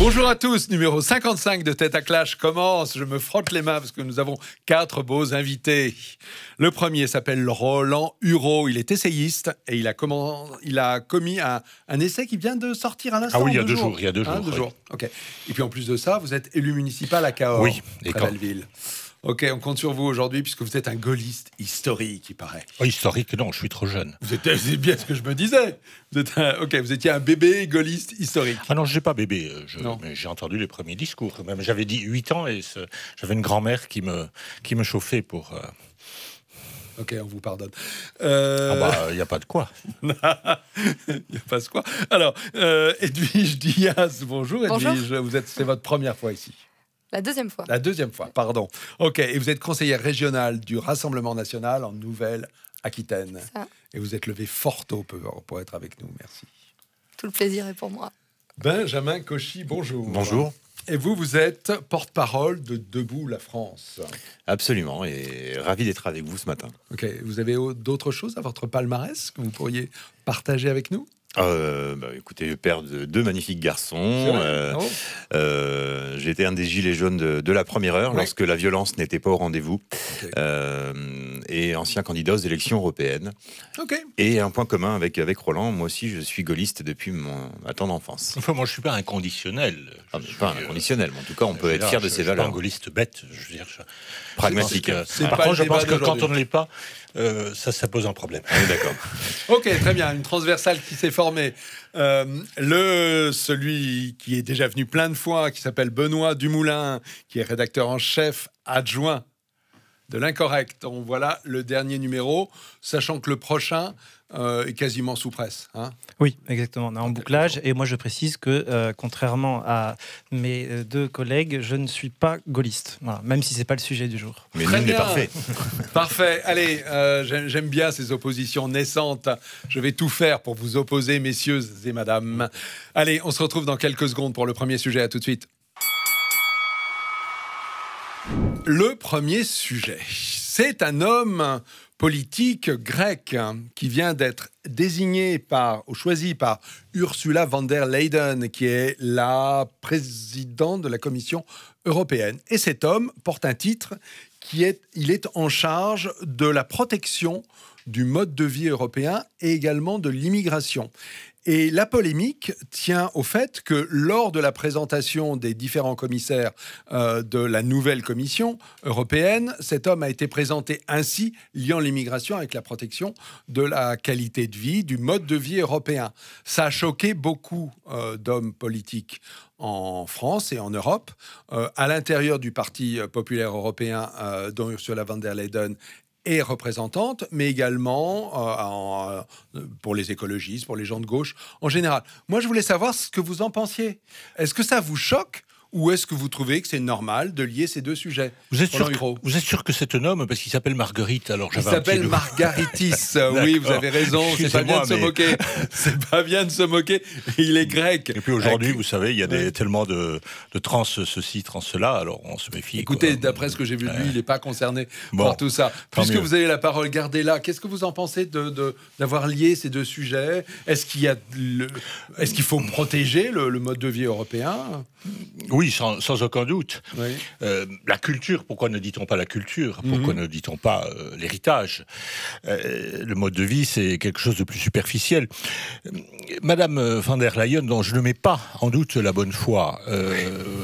Bonjour à tous, numéro 55 de Tête à Clash commence. Je me frotte les mains parce que nous avons 4 beaux invités. Le premier s'appelle Roland Hureau. Il est essayiste et il a commis un essai qui vient de sortir à l'instant. Ah oui, il y a 2 jours. Il y a 2 jours. 2 jours. Okay. Et puis en plus de ça, vous êtes élu municipal à Cahors, oui, près de Belleville. Ok, on compte sur vous aujourd'hui puisque vous êtes un gaulliste historique, il paraît. Oh, historique, non, je suis trop jeune. C'est bien ce que je me disais. Vous étiez un bébé gaulliste historique. Ah non, je n'ai pas bébé, mais j'ai entendu les premiers discours. Même j'avais dit 8 ans et j'avais une grand-mère qui me chauffait pour... Ok, on vous pardonne. Il n'y a pas de quoi. Il n'y a pas de quoi. Alors, Edwige Diaz, bonjour Edwige. C'est votre première fois ici. La deuxième fois. La deuxième fois, pardon. Ok, et vous êtes conseillère régionale du Rassemblement national en Nouvelle-Aquitaine. Et vous êtes levé fort tôt pour être avec nous, merci. Tout le plaisir est pour moi. Benjamin Cauchy, bonjour. Bonjour. Et vous êtes porte-parole de Debout la France. Absolument, et ravi d'être avec vous ce matin. Ok, vous avez d'autres choses à votre palmarès que vous pourriez partager avec nous ? Écoutez, père de 2 magnifiques garçons. J'ai été un des gilets jaunes de la première heure, lorsque la violence n'était pas au rendez-vous. Et ancien candidat aux élections européennes. Et un point commun avec Roland, moi aussi je suis gaulliste depuis ma tendre enfance. Enfin, moi je ne suis pas inconditionnel. Pas inconditionnel, mais en tout cas on peut être fier de ses valeurs. Je suis pas un gaulliste bête, je veux dire. Pragmatique. Par contre, je pense que quand on ne l'est pas, ça pose un problème. Oui, d'accord. Ok, très bien. Une transversale qui s'est formée. Celui qui est déjà venu plein de fois, qui s'appelle Benoît Dumoulin, qui est rédacteur en chef adjoint de l'Incorrect. Donc voilà le dernier numéro, sachant que le prochain est quasiment sous presse. Hein, oui, exactement. On est en bouclage. Et moi, je précise que, contrairement à mes 2 collègues, je ne suis pas gaulliste. Voilà, même si ce n'est pas le sujet du jour. Mais nul n'est parfait. Parfait. Allez, j'aime bien ces oppositions naissantes. Je vais tout faire pour vous opposer, messieurs et madame. Allez, on se retrouve dans quelques secondes pour le premier sujet. À tout de suite. Le premier sujet, c'est un homme politique grec qui vient d'être désigné ou choisi par Ursula von der Leyen, qui est la présidente de la Commission européenne. Et cet homme porte un titre il est en charge de la protection du mode de vie européen et également de l'immigration. Et la polémique tient au fait que lors de la présentation des différents commissaires de la nouvelle Commission européenne, cet homme a été présenté ainsi, liant l'immigration avec la protection de la qualité de vie, du mode de vie européen. Ça a choqué beaucoup d'hommes politiques en France et en Europe, à l'intérieur du Parti populaire européen dont Ursula von der Leyen et représentante, mais également pour les écologistes, pour les gens de gauche en général. Moi, je voulais savoir ce que vous en pensiez. Est-ce que ça vous choque ou est-ce que vous trouvez que c'est normal de lier ces 2 sujets? Vous êtes sûr que c'est un homme parce qu'il s'appelle Marguerite, alors il s'appelle Margaritis. Oui, vous avez raison. C'est pas bien de se moquer. C'est pas bien de se moquer. Il est grec. Et puis aujourd'hui, vous savez, il y a tellement de trans ceci, trans cela, alors on se méfie. Écoutez, d'après ce que j'ai vu de lui, il n'est pas concerné par tout ça. Puisque vous avez la parole, gardez-la. Qu'est-ce que vous en pensez d'avoir lié ces 2 sujets? Est-ce qu'il faut protéger le mode de vie européen? Oui, sans aucun doute. Oui. La culture, pourquoi ne dit-on pas la culture? Pourquoi ne dit-on pas l'héritage? Le mode de vie, c'est quelque chose de plus superficiel. Madame von der Leyen, dont je ne mets pas en doute la bonne foi,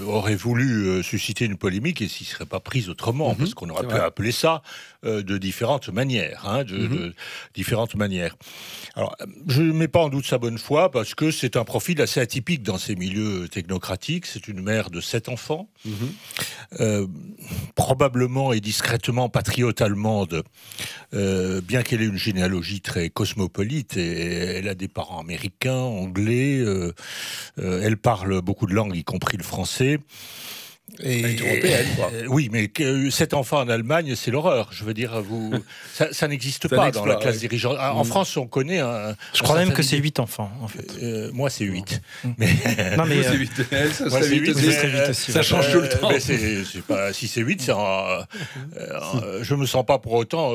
aurait voulu susciter une polémique et s'y serait pas prise autrement, parce qu'on aurait pu appeler ça de différentes manières. De différentes manières. Alors, je ne mets pas en doute sa bonne foi parce que c'est un profil assez atypique dans ces milieux technocratiques. C'est une mère de 7 enfants, probablement et discrètement patriote allemande, bien qu'elle ait une généalogie très cosmopolite, et elle a des parents américains, anglais, elle parle beaucoup de langues, y compris le français. Européenne, quoi. Oui, mais 7 enfants en Allemagne, c'est l'horreur. Je veux dire, ça n'existe pas dans la classe dirigeante. En France, on connaît un... Je crois même que c'est 8 enfants, en fait. Moi, c'est 8. Mais... Non, mais... c'est 8. Ça serait 8 aussi. Ça change tout le temps. Mais c'est pas... Si c'est 8, je me sens pas pour autant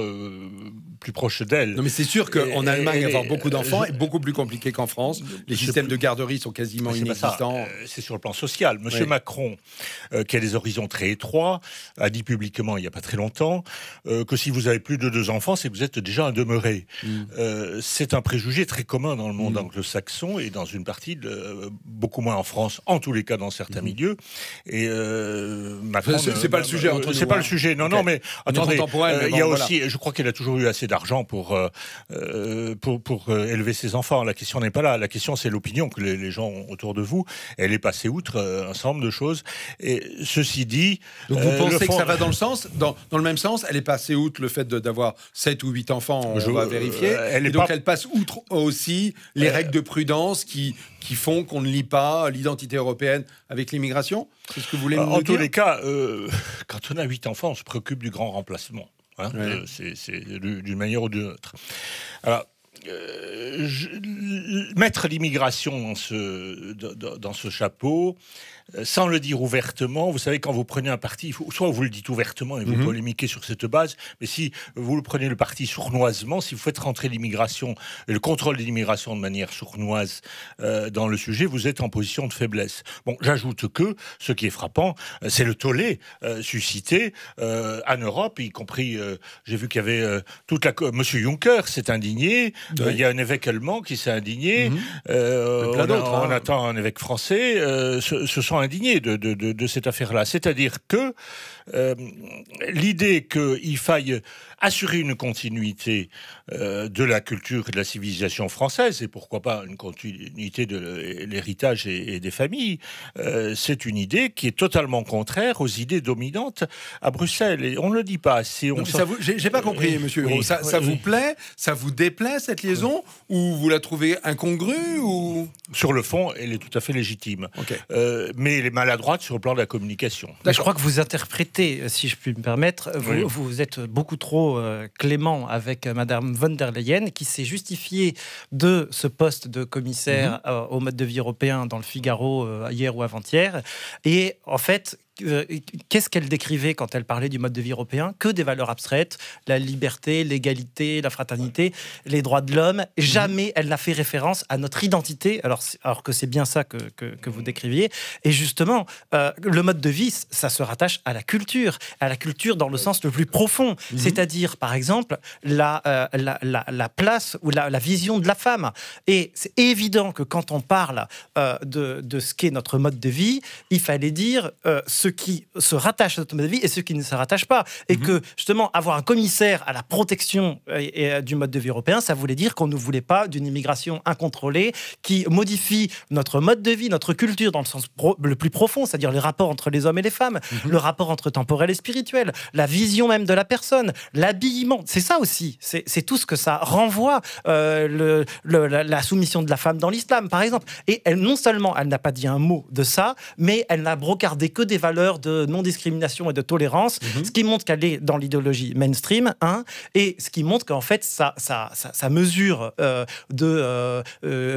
plus proche d'elle. Non, mais c'est sûr qu'en Allemagne, avoir beaucoup d'enfants est beaucoup plus compliqué qu'en France. Les systèmes de garderie sont quasiment inexistants. C'est sur le plan social. Monsieur Macron, qui a des horizons très étroits, a dit publiquement il n'y a pas très longtemps que si vous avez plus de 2 enfants, c'est que vous êtes déjà un demeuré. C'est un préjugé très commun dans le monde anglo-saxon et dans une partie, beaucoup moins en France, en tous les cas dans certains milieux. Et Macron, c'est pas le sujet entre nous. C'est pas le sujet. Non, non, mais attendez, il y a voilà. aussi, je crois qu'il a toujours eu assez d'argent pour élever ses enfants. La question n'est pas là. La question, c'est l'opinion que les gens ont autour de vous. Elle est passée outre un certain nombre de choses. Et ceci dit, donc vous pensez que ça va dans le même sens? Elle est passée outre le fait d'avoir 7 ou 8 enfants, on va vérifier. Elle passe outre aussi les règles de prudence qui font qu'on ne lie pas l'identité européenne avec l'immigration? C'est ce que vous voulez nous dire? En tous les cas, quand on a 8 enfants, on se préoccupe du grand remplacement. Hein, c'est d'une manière ou d'une autre. Alors, mettre l'immigration dans ce chapeau, sans le dire ouvertement, vous savez, quand vous prenez un parti, soit vous le dites ouvertement et vous polémiquez sur cette base, mais si vous le prenez le parti sournoisement, si vous faites rentrer l'immigration et le contrôle de l'immigration de manière sournoise dans le sujet, vous êtes en position de faiblesse. Bon, j'ajoute que ce qui est frappant, c'est le tollé suscité en Europe, y compris, j'ai vu qu'il y avait Monsieur Juncker s'est indigné, il y a un évêque allemand qui s'est indigné, on attend un évêque français, se sont indignés de cette affaire-là. C'est-à-dire que l'idée qu'il faille assurer une continuité de la culture et de la civilisation française, et pourquoi pas une continuité de l'héritage et des familles, c'est une idée qui est totalement contraire aux idées dominantes à Bruxelles. Et on ne le dit pas assez. J'ai pas compris, monsieur Hureau. Ça vous plaît? Ça vous déplaît, cette liaison? Ou vous la trouvez incongrue ou... Sur le fond, elle est tout à fait légitime. Okay. Mais elle est maladroite sur le plan de la communication. Je crois que vous interprétez, si je puis me permettre, vous êtes beaucoup trop clément avec Madame von der Leyen, qui s'est justifiée de ce poste de commissaire au mode de vie européen dans le Figaro hier ou avant-hier. Et en fait, qu'est-ce qu'elle décrivait quand elle parlait du mode de vie européen? Que des valeurs abstraites, la liberté, l'égalité, la fraternité, les droits de l'homme. Jamais elle n'a fait référence à notre identité, alors que c'est bien ça que vous décriviez. Et justement, le mode de vie, ça se rattache à la culture dans le sens le plus profond. C'est-à-dire, par exemple, la place ou la vision de la femme. Et c'est évident que quand on parle de ce qu'est notre mode de vie, il fallait dire ce qui se rattache à notre mode de vie et ce qui ne se rattache pas. Et que, justement, avoir un commissaire à la protection du mode de vie européen, ça voulait dire qu'on ne voulait pas d'une immigration incontrôlée qui modifie notre mode de vie, notre culture dans le sens le plus profond, c'est-à-dire les rapports entre les hommes et les femmes, le rapport entre temporel et spirituel, la vision même de la personne, l'habillement. C'est ça aussi. C'est tout ce que ça renvoie, la soumission de la femme dans l'islam, par exemple. Et elle, non seulement, elle n'a pas dit un mot de ça, mais elle n'a brocardé que des valeurs de non-discrimination et de tolérance, ce qui montre qu'elle est dans l'idéologie mainstream, et ce qui montre qu'en fait, sa mesure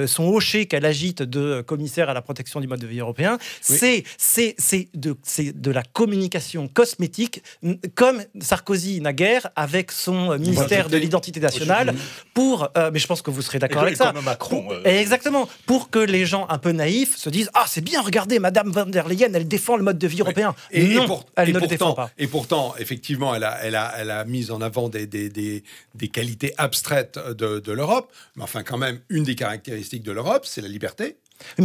son hocher qu'elle agite de commissaire à la protection du mode de vie européen, c'est de la communication cosmétique, comme Sarkozy naguère avec son ministère de l'identité nationale, mais je pense que vous serez d'accord avec ça. Comme Macron. Exactement, pour que les gens un peu naïfs se disent « Ah, c'est bien, regardez, Madame von der Leyen, elle défend le mode de vie européen. » Elle ne le défend pas. Et pourtant, effectivement, elle a mis en avant des qualités abstraites de l'Europe, mais enfin, quand même, une des caractéristiques de l'Europe, c'est la liberté.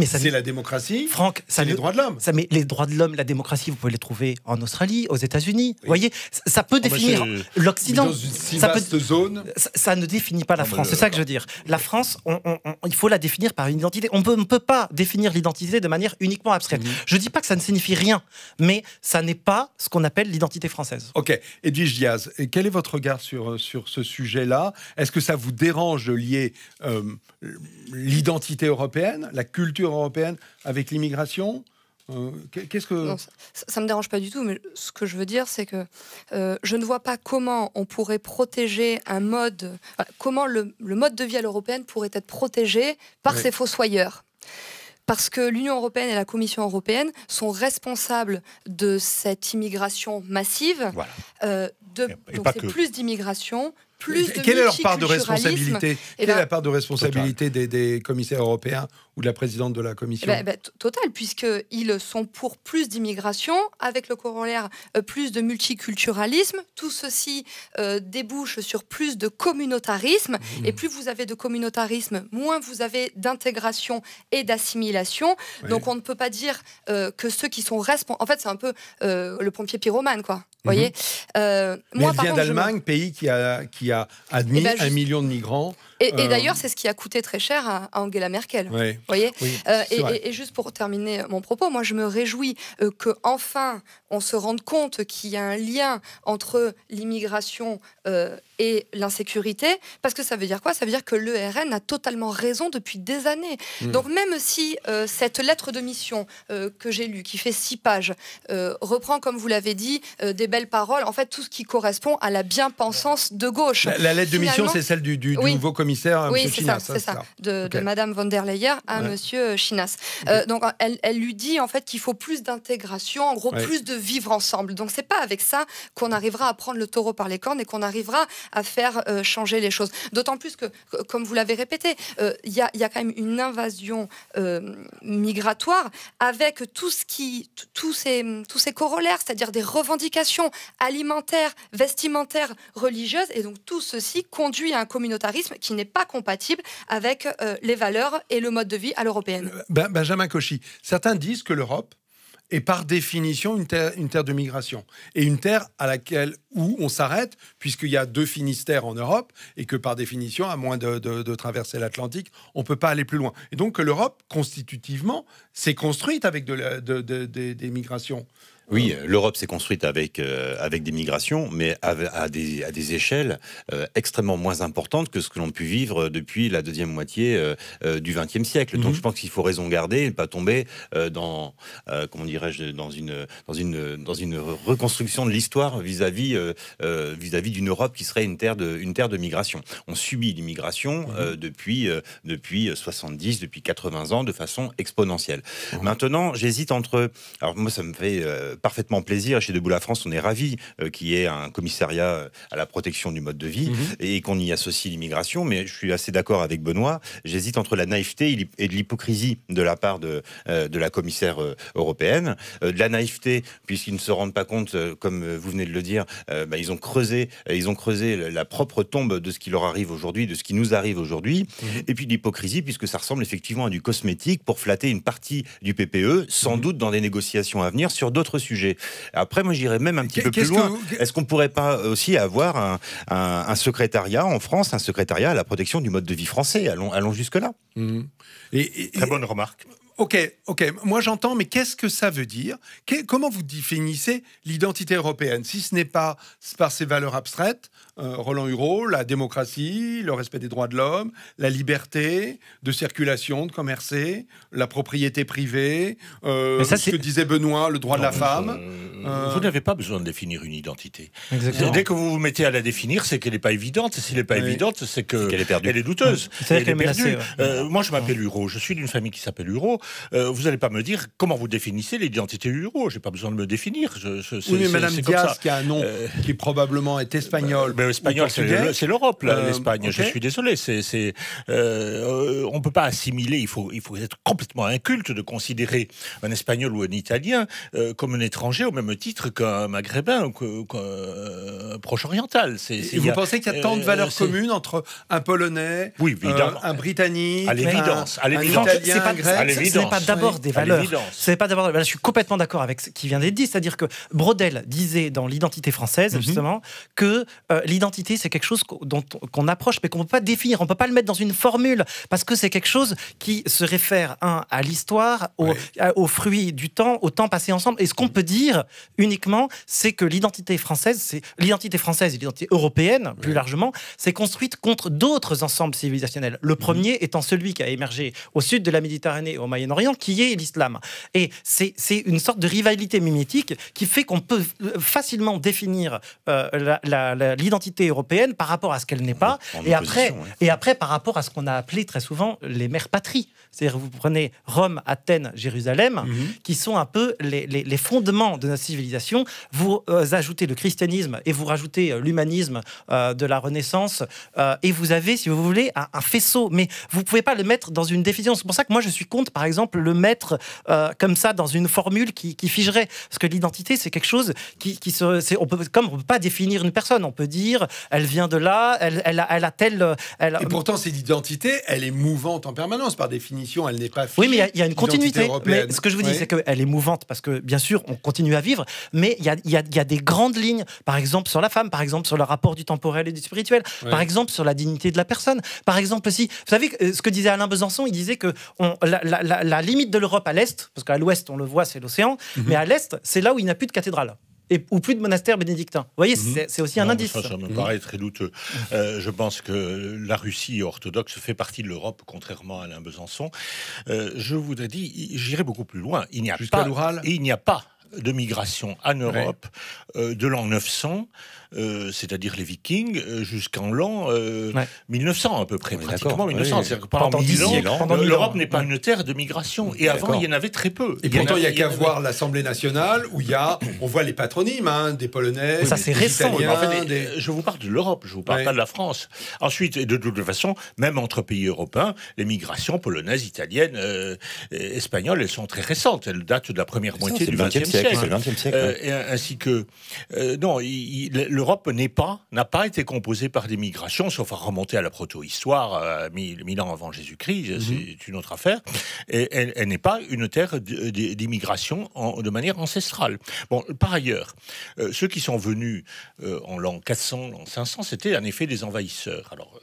C'est la démocratie, Franck, c'est les droits de l'homme. Mais les droits de l'homme, la démocratie, vous pouvez les trouver en Australie, aux États-Unis. Vous voyez, ça peut définir l'Occident. Dans une si vaste zone. Ça ne définit pas la France, c'est ça que je veux dire. La France, il faut la définir par une identité. On ne peut pas définir l'identité de manière uniquement abstraite. Je ne dis pas que ça ne signifie rien, mais ça n'est pas ce qu'on appelle l'identité française. Ok. Edwige Diaz, quel est votre regard sur ce sujet-là? Est-ce que ça vous dérange de lier l'identité européenne, la culture européenne avec l'immigration? Qu'est-ce que... Non, ça me dérange pas du tout, mais ce que je veux dire, c'est que je ne vois pas comment on pourrait protéger un mode... comment le mode de vie à l'européenne pourrait être protégé par ces fossoyeurs. Parce que l'Union européenne et la Commission européenne sont responsables de cette immigration massive. Voilà. Donc c'est plus d'immigration, plus de Quelle est leur part de multiculturalisme. responsabilité? Quelle est la part de responsabilité des commissaires européens ou de la présidente de la Commission? Total, puisqu'ils sont pour plus d'immigration, avec le corollaire plus de multiculturalisme. Tout ceci débouche sur plus de communautarisme. Et plus vous avez de communautarisme, moins vous avez d'intégration et d'assimilation. Oui. Donc on ne peut pas dire que ceux qui sont responsables... En fait, c'est un peu le pompier pyromane, quoi. Voyez. Mais elle vient d'Allemagne, pays qui a admis 1 million de migrants. Et d'ailleurs, c'est ce qui a coûté très cher à Angela Merkel. Oui. Voyez. Oui, et juste pour terminer mon propos, moi je me réjouis qu'enfin on se rende compte qu'il y a un lien entre l'immigration et l'insécurité, parce que ça veut dire quoi? Ça veut dire que l'ERN a totalement raison depuis des années. Donc même si cette lettre de mission que j'ai lue, qui fait 6 pages, reprend, comme vous l'avez dit, des belles paroles, en fait tout ce qui correspond à la bien-pensance de gauche. La lettre de mission, c'est celle du nouveau commissaire, oui, M. Chinas. C'est ça. De Mme von der Leyen à M. Chinas. Donc elle lui dit en fait qu'il faut plus d'intégration, en gros plus de vivre ensemble. Donc c'est pas avec ça qu'on arrivera à prendre le taureau par les cornes et qu'on arrivera à faire changer les choses. D'autant plus que, comme vous l'avez répété, il y a quand même une invasion migratoire avec tous ces corollaires, c'est-à-dire des revendications alimentaires, vestimentaires, religieuses, et donc tout ceci conduit à un communautarisme qui n'est pas compatible avec les valeurs et le mode de vie à l'européenne. Benjamin Cauchy, certains disent que l'Europe est par définition une terre de migration, et une terre où on s'arrête, puisqu'il y a 2 Finistères en Europe, et que par définition, à moins de traverser l'Atlantique, on ne peut pas aller plus loin. Et donc que l'Europe, constitutivement, s'est construite avec des migrations. Oui, l'Europe s'est construite avec des migrations, mais à des échelles extrêmement moins importantes que ce que l'on a pu vivre depuis la deuxième moitié du XXe siècle. Donc je pense qu'il faut raison garder et ne pas tomber dans une reconstruction de l'histoire vis-à-vis d'une Europe qui serait une terre de migration. On subit l'immigration depuis 70, depuis 80 ans de façon exponentielle. Maintenant, j'hésite entre... Alors moi, ça me fait parfaitement plaisir. Chez Debout la France, on est ravis qu'il y ait un commissariat à la protection du mode de vie et qu'on y associe l'immigration, mais je suis assez d'accord avec Benoît. J'hésite entre la naïveté et de l'hypocrisie de la part de la commissaire européenne. De la naïveté, puisqu'ils ne se rendent pas compte, comme vous venez de le dire, ils ont creusé la propre tombe de ce qui leur arrive aujourd'hui, de ce qui nous arrive aujourd'hui. Et puis de l'hypocrisie, puisque ça ressemble effectivement à du cosmétique pour flatter une partie du PPE, sans doute dans des négociations à venir sur d'autres sujets. Après, moi, j'irais même un petit peu plus loin. Est-ce qu'on ne pourrait pas aussi avoir un secrétariat en France, un secrétariat à la protection du mode de vie français? Allons jusque-là. Très bonne remarque. Ok, moi j'entends, mais qu'est-ce que ça veut dire? Comment vous définissez l'identité européenne, si ce n'est pas par ses valeurs abstraites, Roland Hureau, la démocratie, le respect des droits de l'homme, la liberté de circulation, de commercer, la propriété privée, ce que disait Benoît, le droit de la femme. Vous n'avez pas besoin de définir une identité. Dès que vous vous mettez à la définir, c'est qu'elle n'est pas évidente. S'il n'est pas évidente, c'est qu'elle est perdue. Elle est douteuse. Elle est perdue. Moi, je m'appelle Hureau. Je suis d'une famille qui s'appelle Hureau. Vous n'allez pas me dire comment vous définissez l'identité Hureau. Je n'ai pas besoin de me définir. Oui, mais Madame Diaz, qui a un nom qui probablement est espagnol. Mais espagnol, c'est l'Europe, l'Espagne. Je suis désolé. On ne peut pas assimiler. Il faut être complètement inculte de considérer un Espagnol ou un Italien comme un étranger au même titre qu'un Maghrébin ou qu'un Proche-Oriental. Et vous pensez qu'il y a tant de valeurs communes entre un Polonais, un Britannique, un Italien, un Grec? Ce n'est pas d'abord des valeurs. Je suis complètement d'accord avec ce qui vient d'être dit. C'est-à-dire que Braudel disait dans l'identité française, justement, que l'identité, c'est quelque chose qu'on approche, mais qu'on ne peut pas définir. On ne peut pas le mettre dans une formule, parce que c'est quelque chose qui se réfère, à l'histoire, aux fruits du temps, au temps passé ensemble. Et ce qu'on peut dire uniquement, c'est que l'identité française et l'identité européenne, plus largement, c'est construite contre d'autres ensembles civilisationnels. Le premier étant celui qui a émergé au sud de la Méditerranée, au Moyen Moyen-Orient, qui est l'islam. Et c'est une sorte de rivalité mimétique qui fait qu'on peut facilement définir l'identité européenne par rapport à ce qu'elle n'est pas, et après par rapport à ce qu'on a appelé très souvent les mères patries. C'est-à-dire vous prenez Rome, Athènes, Jérusalem, qui sont un peu les fondements de notre civilisation. Vous ajoutez le christianisme et vous rajoutez l'humanisme de la Renaissance, et vous avez, si vous voulez, un faisceau. Mais vous ne pouvez pas le mettre dans une définition. C'est pour ça que moi je suis contre, par exemple, le mettre comme ça dans une formule qui figerait. Parce que l'identité, c'est quelque chose on peut pas définir une personne. On peut dire, elle vient de là, elle a telle... Et pourtant, cette identité, elle est mouvante en permanence, par définition. Elle n'est pas figée. Oui, mais il y a une continuité. Mais ce que je vous dis, c'est qu'elle est mouvante parce que, bien sûr, on continue à vivre, mais il y a des grandes lignes, par exemple sur la femme, par exemple sur le rapport du temporel et du spirituel, par exemple sur la dignité de la personne, par exemple aussi, vous savez, ce que disait Alain Besançon, il disait que la limite de l'Europe à l'Est, parce qu'à l'Ouest, on le voit, c'est l'océan, mais à l'Est, c'est là où il n'y a plus de cathédrale. Ou plus de monastères bénédictins. Vous voyez, c'est aussi un indice. Ça me paraît très douteux. Je pense que la Russie orthodoxe fait partie de l'Europe, contrairement à Alain Besançon. Je voudrais dire, j'irai beaucoup plus loin. Il n'y a pas de migration en Europe de l'an 900, c'est-à-dire les Vikings, jusqu'en l'an 1900 à peu près, pratiquement 1900. C'est-à-dire que pendant 10 ans, l'Europe n'est pas une terre de migration. Et avant, il y en avait très peu. Et pourtant, il n'y a qu'à voir l'Assemblée nationale où on voit les patronymes, des Polonais, ça c'est récent. En fait, je vous parle de l'Europe, je vous parle pas de la France. Ensuite, et de toute façon, même entre pays européens, les migrations polonaises, italiennes, espagnoles, elles sont très récentes. Elles datent de la première moitié du XXe siècle. C'est le XXe siècle. Ainsi que non, l'Europe n'a pas été composée par des migrations, sauf à remonter à la proto-histoire, 1000 ans avant Jésus-Christ, c'est une autre affaire. Et elle n'est pas une terre d'immigration de manière ancestrale. Bon, par ailleurs, ceux qui sont venus en l'an 400, l'an 500, c'était en effet des envahisseurs. Alors,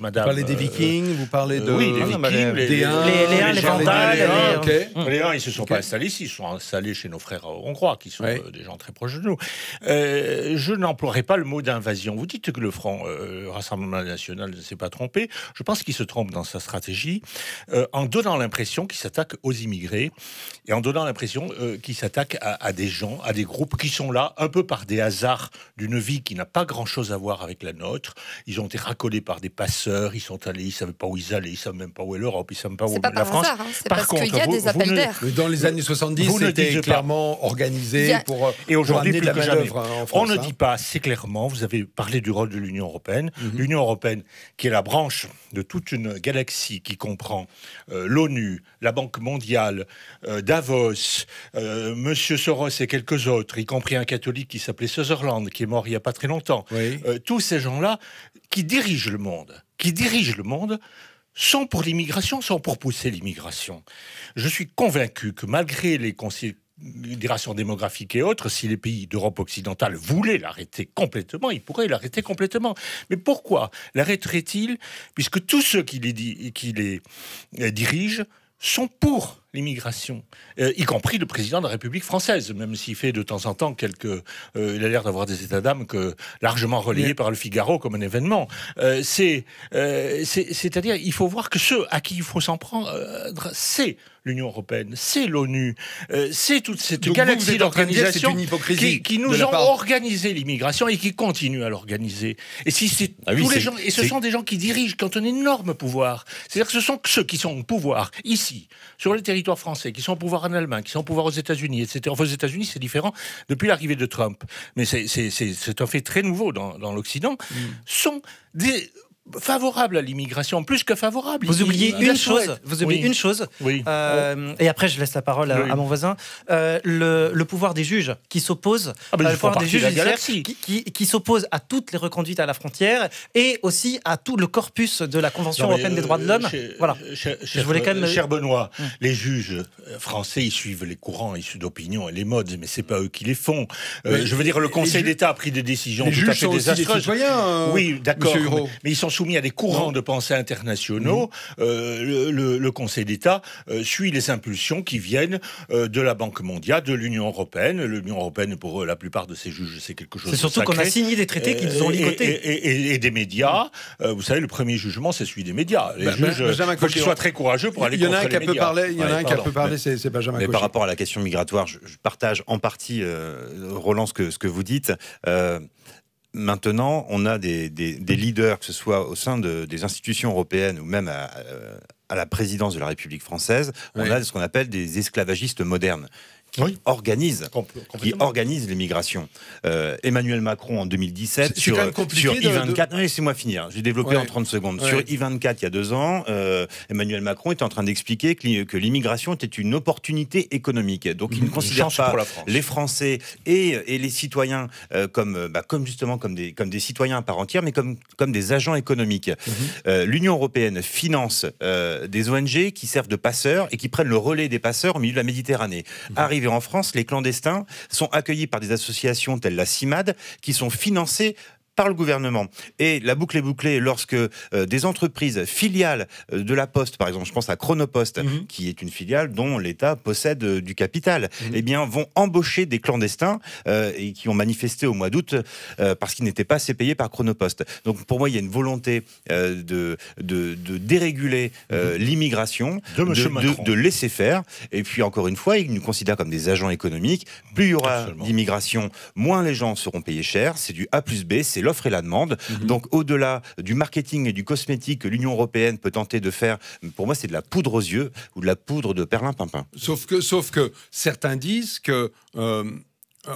Madame, vous parlez des Vikings, vous parlez de... Oui, des Vikings, les Huns, les Vandales. Les Huns, ils se sont pas installés ici, ils se sont installés chez nos frères hongrois, qui sont des gens très proches de nous. Je n'emploierai pas le mot d'invasion. Vous dites que le Front Rassemblement National ne s'est pas trompé. Je pense qu'il se trompe dans sa stratégie en donnant l'impression qu'il s'attaque aux immigrés et en donnant l'impression qu'il s'attaque à des gens, à des groupes qui sont là un peu par des hasards d'une vie qui n'a pas grand-chose à voir avec la nôtre. Ils ont été racolés par des passeurs, ils sont allés, ils ne savaient pas où ils allaient, ils ne savent même pas où est l'Europe, ils ne savent pas où est la France. C'est parce qu'il y a des appels d'air. Dans les années 70, c'était clairement organisé pour aujourd'hui, de la manœuvre en France. On ne dit pas assez clairement, vous avez parlé du rôle de l'Union européenne. L'Union européenne, qui est la branche de toute une galaxie qui comprend l'ONU, la Banque mondiale, Davos, Monsieur Soros et quelques autres, y compris un catholique qui s'appelait Sutherland, qui est mort il n'y a pas très longtemps. Tous ces gens-là qui dirigent le monde, sont pour l'immigration, sont pour pousser l'immigration. Je suis convaincu que malgré les considérations démographiques et autres, si les pays d'Europe occidentale voulaient l'arrêter complètement, ils pourraient l'arrêter complètement. Mais pourquoi l'arrêterait-il? Puisque tous ceux qui les dirigent sont pour l'immigration, y compris le président de la République française, même s'il fait de temps en temps il a l'air d'avoir des états d'âme largement relayés par le Figaro comme un événement. C'est-à-dire, il faut voir que ceux à qui il faut s'en prendre, c'est l'Union européenne, c'est l'ONU, c'est toute cette galaxie d'organisations qui nous ont organisé l'immigration et qui continuent à l'organiser. Et si c'est les gens, et ce sont des gens qui dirigent, qui ont un énorme pouvoir. C'est-à-dire que ce sont ceux qui sont au pouvoir ici, sur le territoire français, qui sont au pouvoir en Allemagne, qui sont au pouvoir aux États-Unis, etc. Enfin, aux États-Unis, c'est différent depuis l'arrivée de Trump, mais c'est un fait très nouveau dans l'Occident. Sont favorable à l'immigration, plus que favorable. Vous oubliez une chose. Oui. Et après, je laisse la parole à mon voisin. Le pouvoir des juges qui s'oppose, le pouvoir des juges qui s'oppose à toutes les reconduites à la frontière et aussi à tout le corpus de la Convention européenne des droits de l'homme. Voilà. Je voulais quand même. Cher Benoît, les juges français, ils suivent les courants issus d'opinion et les modes, mais c'est pas eux qui les font. Je veux dire, le Conseil d'État a pris des décisions tout à fait désastreuses. Les citoyens, oui, d'accord. Mais ils sont soumis à des courants de pensée internationaux, le Conseil d'État suit les impulsions qui viennent de la Banque mondiale, de l'Union européenne. L'Union européenne, pour la plupart de ses juges, c'est quelque chose de sacré. C'est surtout qu'on a signé des traités qui nous ont ligotés. Et des médias. Vous savez, le premier jugement, c'est celui des médias. Les juges, il faut qu'ils soient très courageux pour aller contre les médias. Il y en a un qui a peu parlé, c'est Benjamin Cauchy. Mais par rapport à la question migratoire, je partage en partie, Roland, ce que vous dites. Maintenant, on a des leaders, que ce soit au sein des institutions européennes ou même à la présidence de la République française, on a ce qu'on appelle des esclavagistes modernes. Qui organise l'immigration. Emmanuel Macron en 2017 sur I-24. Laissez-moi finir. J'ai développé en 30 secondes. Sur I-24 il y a 2 ans, Emmanuel Macron était en train d'expliquer que l'immigration était une opportunité économique. Donc il ne considère pas les Français et les citoyens comme des citoyens à part entière, mais comme des agents économiques. L'Union européenne finance des ONG qui servent de passeurs et qui prennent le relais des passeurs au milieu de la Méditerranée. Arrivés en France, les clandestins sont accueillis par des associations telles la CIMAD qui sont financées par le gouvernement. Et la boucle est bouclée lorsque des entreprises filiales de la Poste, par exemple, je pense à Chronopost, qui est une filiale dont l'État possède du capital, eh bien, vont embaucher des clandestins et qui ont manifesté au mois d'août parce qu'ils n'étaient pas assez payés par Chronopost. Donc, pour moi, il y a une volonté de déréguler l'immigration, de laisser faire. Et puis, encore une fois, ils nous considèrent comme des agents économiques. Plus il y aura d'immigration, moins les gens seront payés cher. C'est du A plus B, c'est l'offre et la demande. Donc, au-delà du marketing et du cosmétique que l'Union européenne peut tenter de faire, pour moi, c'est de la poudre aux yeux ou de la poudre de perlimpinpin. Sauf que certains disent que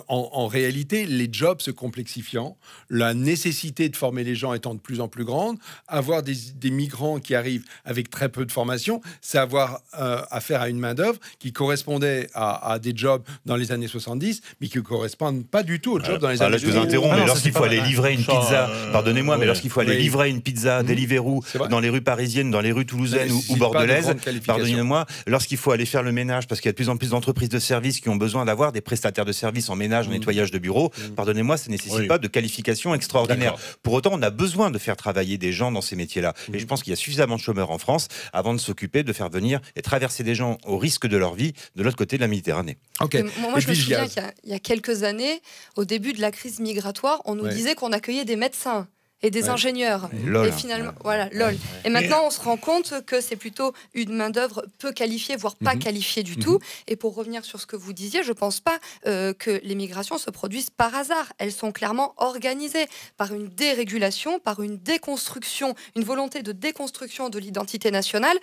en réalité, les jobs se complexifiant, la nécessité de former les gens étant de plus en plus grande, avoir des migrants qui arrivent avec très peu de formation, c'est avoir affaire à une main-d'œuvre qui correspondait à des jobs dans les années 70, mais qui ne correspondent pas du tout aux jobs dans les années 2000. Là, je vous interromps, mais lorsqu'il faut aller livrer une pizza, pardonnez-moi, mais lorsqu'il faut aller livrer une pizza Deliveroo dans les rues parisiennes, dans les rues toulousaines ou bordelaises, pardonnez-moi, lorsqu'il faut aller faire le ménage, parce qu'il y a de plus en plus d'entreprises de services qui ont besoin d'avoir des prestataires de services en ménage, en nettoyage de bureaux, pardonnez-moi, ça ne nécessite pas de qualification extraordinaire. Pour autant, on a besoin de faire travailler des gens dans ces métiers-là. Et je pense qu'il y a suffisamment de chômeurs en France avant de s'occuper de faire venir et traverser des gens au risque de leur vie de l'autre côté de la Méditerranée. Moi, je me souviens qu'il y a quelques années, au début de la crise migratoire, on nous disait qu'on accueillait des médecins et des ingénieurs. Et finalement, lol. Et maintenant, on se rend compte que c'est plutôt une main-d'œuvre peu qualifiée, voire pas qualifiée du tout. Et pour revenir sur ce que vous disiez, je pense pas que les migrations se produisent par hasard. Elles sont clairement organisées par une dérégulation, par une déconstruction, une volonté de déconstruction de l'identité nationale.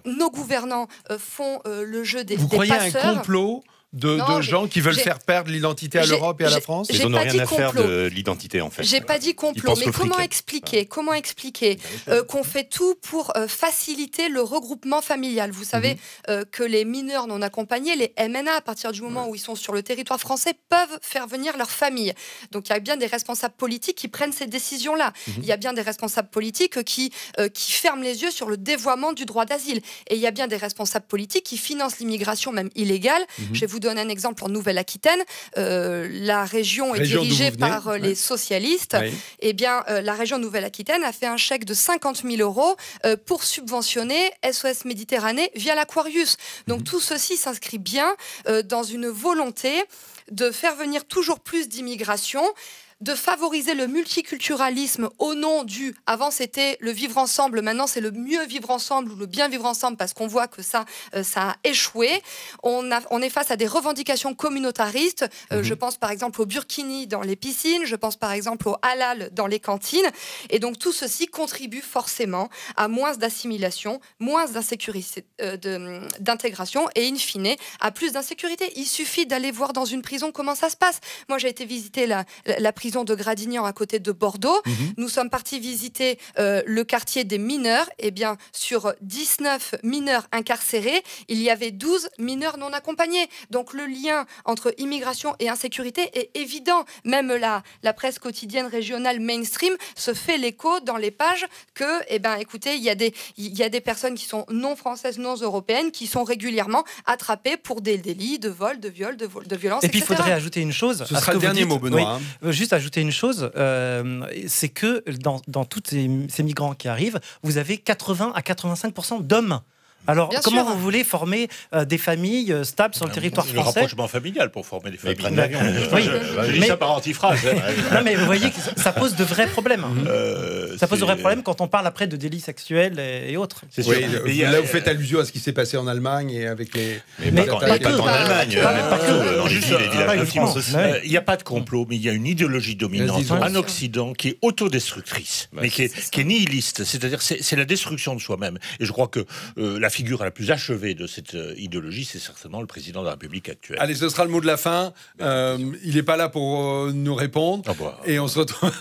Nos gouvernants font le jeu des passeurs. Vous croyez à un complot de gens qui veulent faire perdre l'identité à l'Europe et à la France? Ils n'ont rien à faire de l'identité, en fait. J'ai pas dit complot, mais comment expliquer qu'on fait tout pour faciliter le regroupement familial? Vous savez que les mineurs non accompagnés, les MNA, à partir du moment où ils sont sur le territoire français, peuvent faire venir leur famille. Donc il y a bien des responsables politiques qui prennent ces décisions-là. Il y a bien des responsables politiques qui ferment les yeux sur le dévoiement du droit d'asile. Et il y a bien des responsables politiques qui financent l'immigration, même illégale. Je vais vous donne un exemple en Nouvelle-Aquitaine. La région est dirigée par les socialistes. Eh bien, la région Nouvelle-Aquitaine a fait un chèque de 50 000 € pour subventionner SOS Méditerranée via l'Aquarius. Donc tout ceci s'inscrit bien dans une volonté de faire venir toujours plus d'immigration, de favoriser le multiculturalisme au nom du... Avant, c'était le vivre ensemble. Maintenant, c'est le mieux vivre ensemble ou le bien vivre ensemble parce qu'on voit que ça a échoué. On est face à des revendications communautaristes. Je pense par exemple au burkini dans les piscines. Je pense par exemple au halal dans les cantines. Et donc, tout ceci contribue forcément à moins d'assimilation, moins d'insécurité, d'intégration et in fine, à plus d'insécurité. Il suffit d'aller voir dans une prison comment ça se passe. Moi, j'ai été visiter la prison de Gradignan à côté de Bordeaux. Nous sommes partis visiter le quartier des mineurs. Eh bien, sur 19 mineurs incarcérés, il y avait 12 mineurs non accompagnés. Donc, le lien entre immigration et insécurité est évident. Même la presse quotidienne régionale mainstream se fait l'écho dans les pages que, eh ben, écoutez, il y a des personnes qui sont non françaises, non européennes, qui sont régulièrement attrapées pour des délits de vol, de viol, de violence, et puis, il faudrait ajouter une chose. Ce sera le dernier mot, Benoît. Juste ajouter une chose, c'est que dans tous ces migrants qui arrivent, vous avez 80 à 85% d'hommes. Alors, Bien comment sûr. vous voulez former des familles stables sur le territoire Le français? rapprochement familial pour former des familles. prennent l'avion. Oui. Je dis Mais- ça par antiphrase. Non, mais vous voyez que ça pose de vrais problèmes. Ça pose de vrais problèmes quand on parle après de délits sexuels et autres. C'est sûr. Oui, Mais il y a- là, vous faites allusion à ce qui s'est passé en Allemagne et avec les. Mais pas pas que. en Allemagne, mais partout, dans les Juste villes et un villages de rajoutement. France aussi. Ouais. Il n'y a pas de complot, mais il y a une idéologie dominante Vas-y, en Occident qui est autodestructrice, mais qui est nihiliste. C'est-à-dire, c'est la destruction de soi-même. Et je crois que la figure la plus achevée de cette idéologie, c'est certainement le président de la République actuelle. Allez, ce sera le mot de la fin. Il n'est pas là pour nous répondre. Ah bah. Et on se retrouve.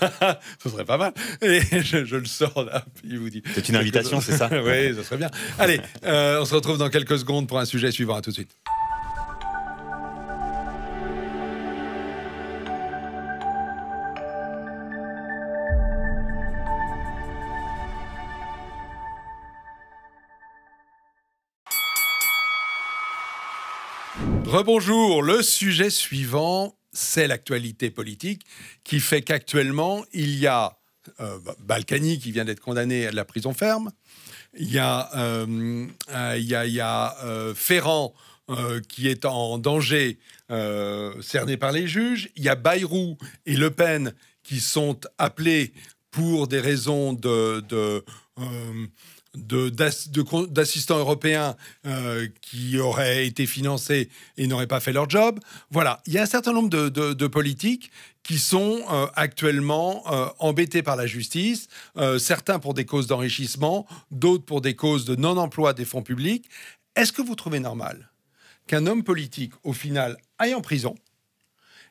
Ce serait pas mal. Et je le sors là. Puis il vous dit. C'est une invitation, c'est ça? Oui, ça serait bien. Allez, on se retrouve dans quelques secondes pour un sujet suivant. À tout de suite. Rebonjour, le sujet suivant, c'est l'actualité politique qui fait qu'actuellement, il y a Balkany qui vient d'être condamné à de la prison ferme, il y a Ferrand qui est en danger, cerné par les juges, il y a Bayrou et Le Pen qui sont appelés pour des raisons d'assistants européens qui auraient été financés et n'auraient pas fait leur job. Voilà, il y a un certain nombre de politiques qui sont actuellement embêtés par la justice, certains pour des causes d'enrichissement, d'autres pour des causes de non-emploi des fonds publics. Est-ce que vous trouvez normal qu'un homme politique, au final, aille en prison?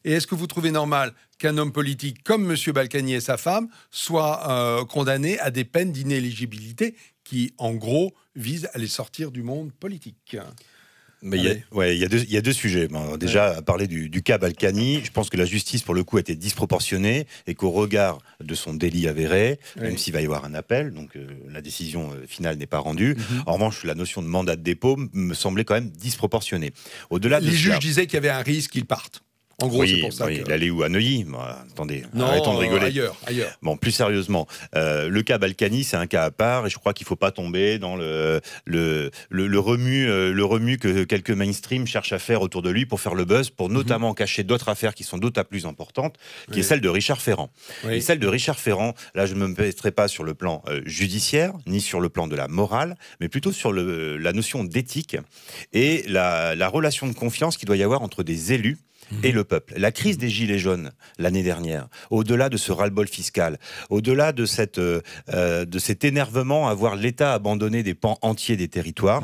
Et est-ce que vous trouvez normal qu'un homme politique comme M. Balkany et sa femme soit condamné à des peines d'inéligibilité qui, en gros, visent à les sortir du monde politique? Mais il y a deux sujets. Bon, déjà, à parler du cas Balkany, je pense que la justice, pour le coup, a été disproportionnée et qu'au regard de son délit avéré, même s'il va y avoir un appel, donc la décision finale n'est pas rendue. En revanche, la notion de mandat de dépôt me semblait quand même disproportionnée. Au-delà de Les cela, juges disaient qu'il y avait un risque qu'ils partent. En gros, c'est pour ça que... il allait où? À Neuilly? Bon, attendez, Non, arrêtons de rigoler. ailleurs. Bon, plus sérieusement, le cas Balkany, c'est un cas à part, et je crois qu'il ne faut pas tomber dans le remue que quelques mainstream cherchent à faire autour de lui pour faire le buzz, pour notamment cacher d'autres affaires qui sont d'autant plus importantes, qui est celle de Richard Ferrand. Et celle de Richard Ferrand, là, je ne me mettrai pas sur le plan judiciaire, ni sur le plan de la morale, mais plutôt sur la notion d'éthique et la relation de confiance qu'il doit y avoir entre des élus et le peuple. La crise des Gilets jaunes l'année dernière, au-delà de ce ras-le-bol fiscal, au-delà de cet énervement à voir l'État abandonner des pans entiers des territoires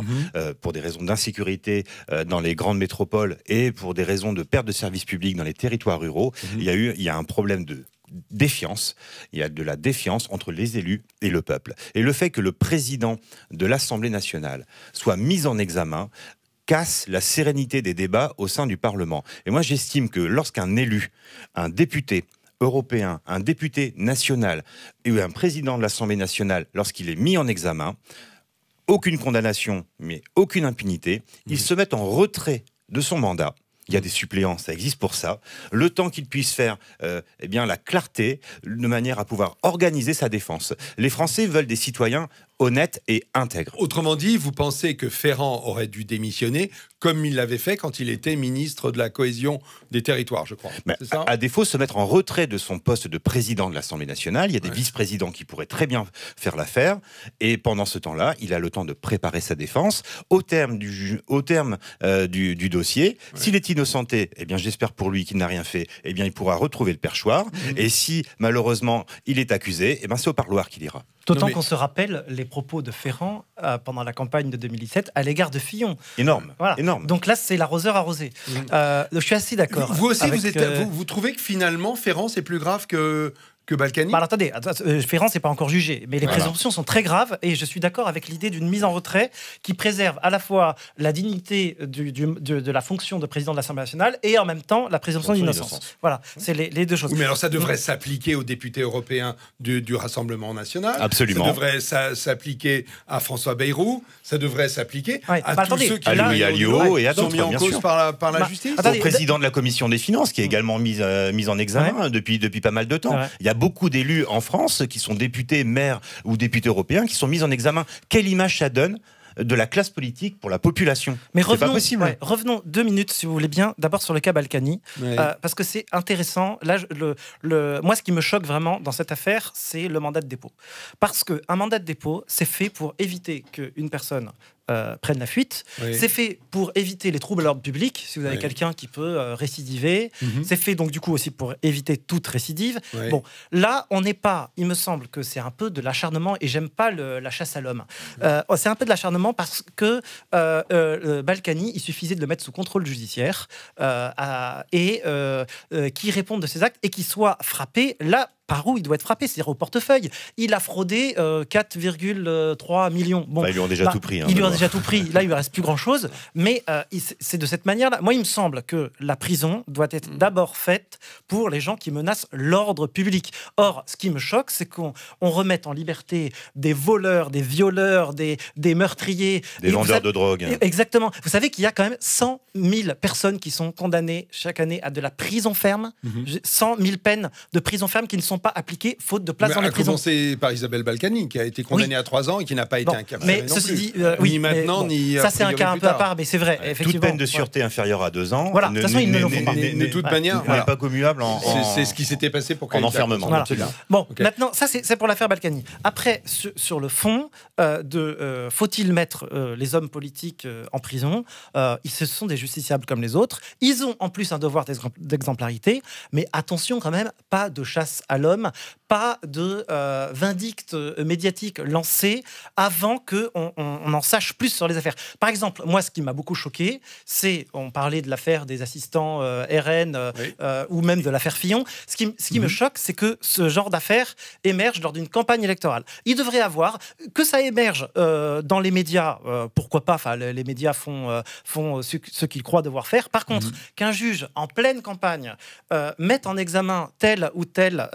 pour des raisons d'insécurité dans les grandes métropoles et pour des raisons de perte de services publics dans les territoires ruraux, il y a un problème de défiance, il y a de la défiance entre les élus et le peuple. Et le fait que le président de l'Assemblée nationale soit mis en examen casse la sérénité des débats au sein du Parlement. Et moi, j'estime que lorsqu'un élu, un député européen, un député national et un président de l'Assemblée nationale, lorsqu'il est mis en examen, aucune condamnation, mais aucune impunité, ils se mettent en retrait de son mandat. Il y a des suppléants, ça existe pour ça. Le temps qu'il puisse faire la clarté, de manière à pouvoir organiser sa défense. Les Français veulent des citoyens honnête et intègre. Autrement dit, vous pensez que Ferrand aurait dû démissionner comme il l'avait fait quand il était ministre de la cohésion des territoires, je crois. Mais c'est ça ? à défaut, se mettre en retrait de son poste de président de l'Assemblée nationale, il y a des vice-présidents qui pourraient très bien faire l'affaire, et pendant ce temps-là, il a le temps de préparer sa défense. Au terme du dossier, s'il est innocenté, eh bien, j'espère pour lui qu'il n'a rien fait, eh bien, il pourra retrouver le perchoir, et si, malheureusement, il est accusé, eh bien, c'est au parloir qu'il ira. D'autant qu'on se rappelle les propos de Ferrand pendant la campagne de 2017 à l'égard de Fillon. Énorme, voilà. Énorme. Donc là, c'est l'arroseur arrosé. Je suis assez d'accord. Vous aussi, vous trouvez que finalement, Ferrand, c'est plus grave que que Balkany. Alors attendez, Ferrand n'est pas encore jugé, mais les présomptions sont très graves et je suis d'accord avec l'idée d'une mise en retrait qui préserve à la fois la dignité de la fonction de président de l'Assemblée nationale et en même temps la présomption d'innocence. Voilà, c'est les deux choses. Oui, mais alors ça devrait s'appliquer aux députés européens du Rassemblement national. Absolument. Ça devrait s'appliquer à François Bayrou. Ça devrait s'appliquer à tous ceux qui Alliot et à sont mis en cause par la justice. Au président de la commission des finances qui est également mis en examen depuis pas mal de temps. Il y a beaucoup d'élus en France qui sont députés, maires ou députés européens qui sont mis en examen. Quelle image ça donne de la classe politique pour la population? Mais c'est pas possible. Revenons 2 minutes, si vous voulez bien, d'abord sur le cas Balkany, parce que c'est intéressant. Là, moi, ce qui me choque vraiment dans cette affaire, c'est le mandat de dépôt. Parce qu'un mandat de dépôt, c'est fait pour éviter qu'une personne prennent la fuite. C'est fait pour éviter les troubles à l'ordre public, si vous avez quelqu'un qui peut récidiver. C'est fait donc du coup aussi pour éviter toute récidive. Bon, là, on n'est pas, il me semble que c'est un peu de l'acharnement et j'aime pas la chasse à l'homme. C'est un peu de l'acharnement parce que Balkany, il suffisait de le mettre sous contrôle judiciaire et qui réponde de ses actes et qui soit frappé là par où il doit être frappé, c'est-à-dire au portefeuille. Il a fraudé 4,3 millions. Bon, ils lui ont déjà tout pris. Ils lui ont déjà tout pris. Là, il ne lui reste plus grand-chose. Mais c'est de cette manière-là. Moi, il me semble que la prison doit être d'abord faite pour les gens qui menacent l'ordre public. Or, ce qui me choque, c'est qu'on remette en liberté des voleurs, des violeurs, des meurtriers. Des vendeurs de drogue. Exactement. Vous savez qu'il y a quand même 100 000 personnes qui sont condamnées chaque année à de la prison ferme. 100 000 peines de prison ferme qui ne sont pas appliquées faute de place dans les prisons. À commencer par Isabelle Balkany, qui a été condamnée à 3 ans et qui n'a pas été incarcérée. Mais ceci dit, ni maintenant, ni ça c'est un cas un peu à part, mais c'est vrai. Toute peine de sûreté inférieure à 2 ans. Voilà. De toute façon, ils ne le font pas. De toute manière, n'est pas commuable en c'est ce qui s'était passé pour en enfermement. Voilà. Bon, maintenant, ça c'est pour l'affaire Balkany. Après, sur le fond, faut-il mettre les hommes politiques en prison? Ce sont des justiciables comme les autres. Ils ont en plus un devoir d'exemplarité, mais attention quand même, pas de chasse à l'homme, pas de vindicte médiatique lancée avant qu'on en sache plus sur les affaires. Par exemple, moi, ce qui m'a beaucoup choqué, c'est, on parlait de l'affaire des assistants RN ou même de l'affaire Fillon. Ce qui me choque, c'est que ce genre d'affaires émerge lors d'une campagne électorale. Il devrait avoir, que ça émerge dans les médias, pourquoi pas, les médias font ce qu'ils croient devoir faire. Par contre, qu'un juge, en pleine campagne, mette en examen tel ou tel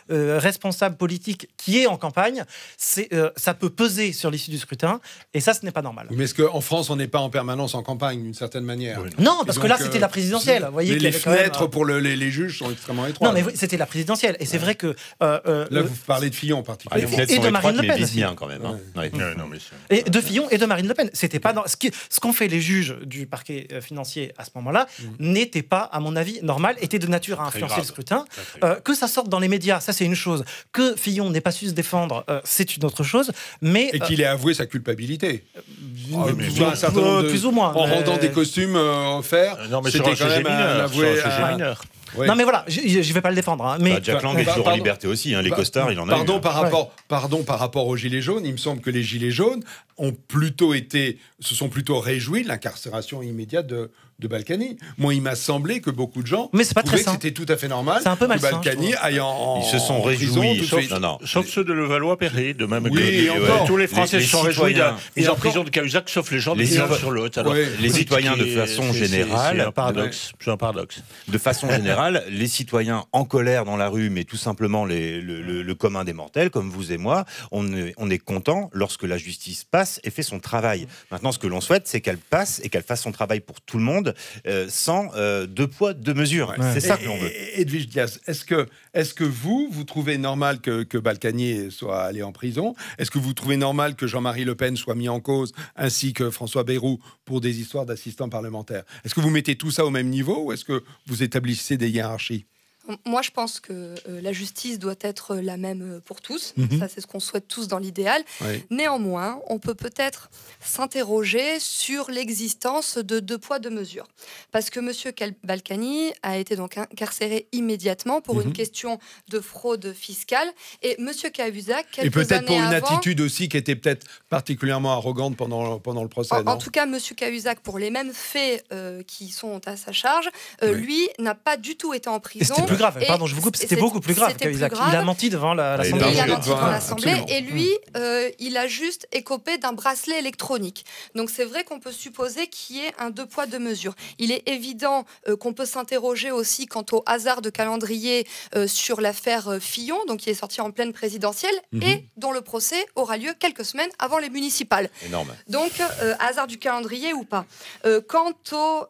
responsable politique qui est en campagne, ça peut peser sur l'issue du scrutin, et ça, ce n'est pas normal. Mais est-ce qu'en France, on n'est pas en permanence en campagne, d'une certaine manière? Non, parce que là, c'était la présidentielle. Vous voyez les fenêtres pour les juges sont extrêmement étroites. Non, mais c'était la présidentielle, et c'est vrai que... là, vous parlez de Fillon en particulier. Les fenêtres sont étroites, mais visent bien quand même. Et de Fillon et de Marine Le Pen. C'était pas ce qu'ont fait les juges du parquet financier à ce moment-là n'était pas, à mon avis, normal, était de nature à influencer le scrutin. Que ça sorte dans les médias, ça c'est une chose. Que Fillon n'ait pas su se défendre, c'est une autre chose. Mais et qu'il ait avoué sa culpabilité. Plus ou moins. En rendant des costumes offerts. C'était quand même un avoué mineur. Oui. Non mais voilà, je ne vais pas le défendre. Hein, mais Jack Lang est toujours en liberté aussi, les costards, il en a eu. Pardon, par rapport aux Gilets jaunes, il me semble que les Gilets jaunes se sont plutôt réjouis de l'incarcération immédiate de Balkany. Moi, il m'a semblé que beaucoup de gens trouvaient que c'était tout à fait normal que Balkany aille en Ils se sont réjouis, sauf ceux de Levallois-Perret, de même que tous les Français se sont réjouis de la mise en prison de Cahuzac, sauf les gens de l'un sur l'autre. Les citoyens, de façon générale... C'est un paradoxe. De façon générale, les citoyens en colère dans la rue, mais tout simplement le commun des mortels, comme vous et moi, on est content lorsque la justice passe et fait son travail. Maintenant, ce que l'on souhaite, c'est qu'elle passe et qu'elle fasse son travail pour tout le monde, sans 2 poids, 2 mesures. C'est ça que l'on veut. Edwige Diaz, est-ce que vous trouvez normal que Balkany soit allé en prison? Est-ce que vous trouvez normal que Jean-Marie Le Pen soit mis en cause, ainsi que François Bayrou, pour des histoires d'assistants parlementaires? Est-ce que vous mettez tout ça au même niveau, ou est-ce que vous établissez des hiérarchies? Moi, je pense que la justice doit être la même pour tous. Ça, c'est ce qu'on souhaite tous dans l'idéal. Néanmoins, on peut peut-être s'interroger sur l'existence de 2 poids, 2 mesures. Parce que M. Balkany a été donc incarcéré immédiatement pour une question de fraude fiscale. Et M. Cahuzac, quelques années avant... Et peut-être pour une attitude aussi qui était peut-être particulièrement arrogante pendant le procès. En tout cas, M. Cahuzac, pour les mêmes faits qui sont à sa charge, lui n'a pas du tout été en prison. plus grave. Pardon, je vous coupe, c'était beaucoup plus grave qu'Isaac. Il a menti devant l'Assemblée. Il a menti devant l'Assemblée et lui, il a juste écopé d'un bracelet électronique. Donc c'est vrai qu'on peut supposer qu'il y ait un 2 poids 2 mesures. Il est évident qu'on peut s'interroger aussi quant au hasard de calendrier sur l'affaire Fillon, donc qui est sortie en pleine présidentielle et dont le procès aura lieu quelques semaines avant les municipales. Énorme. Donc hasard du calendrier ou pas. Quant au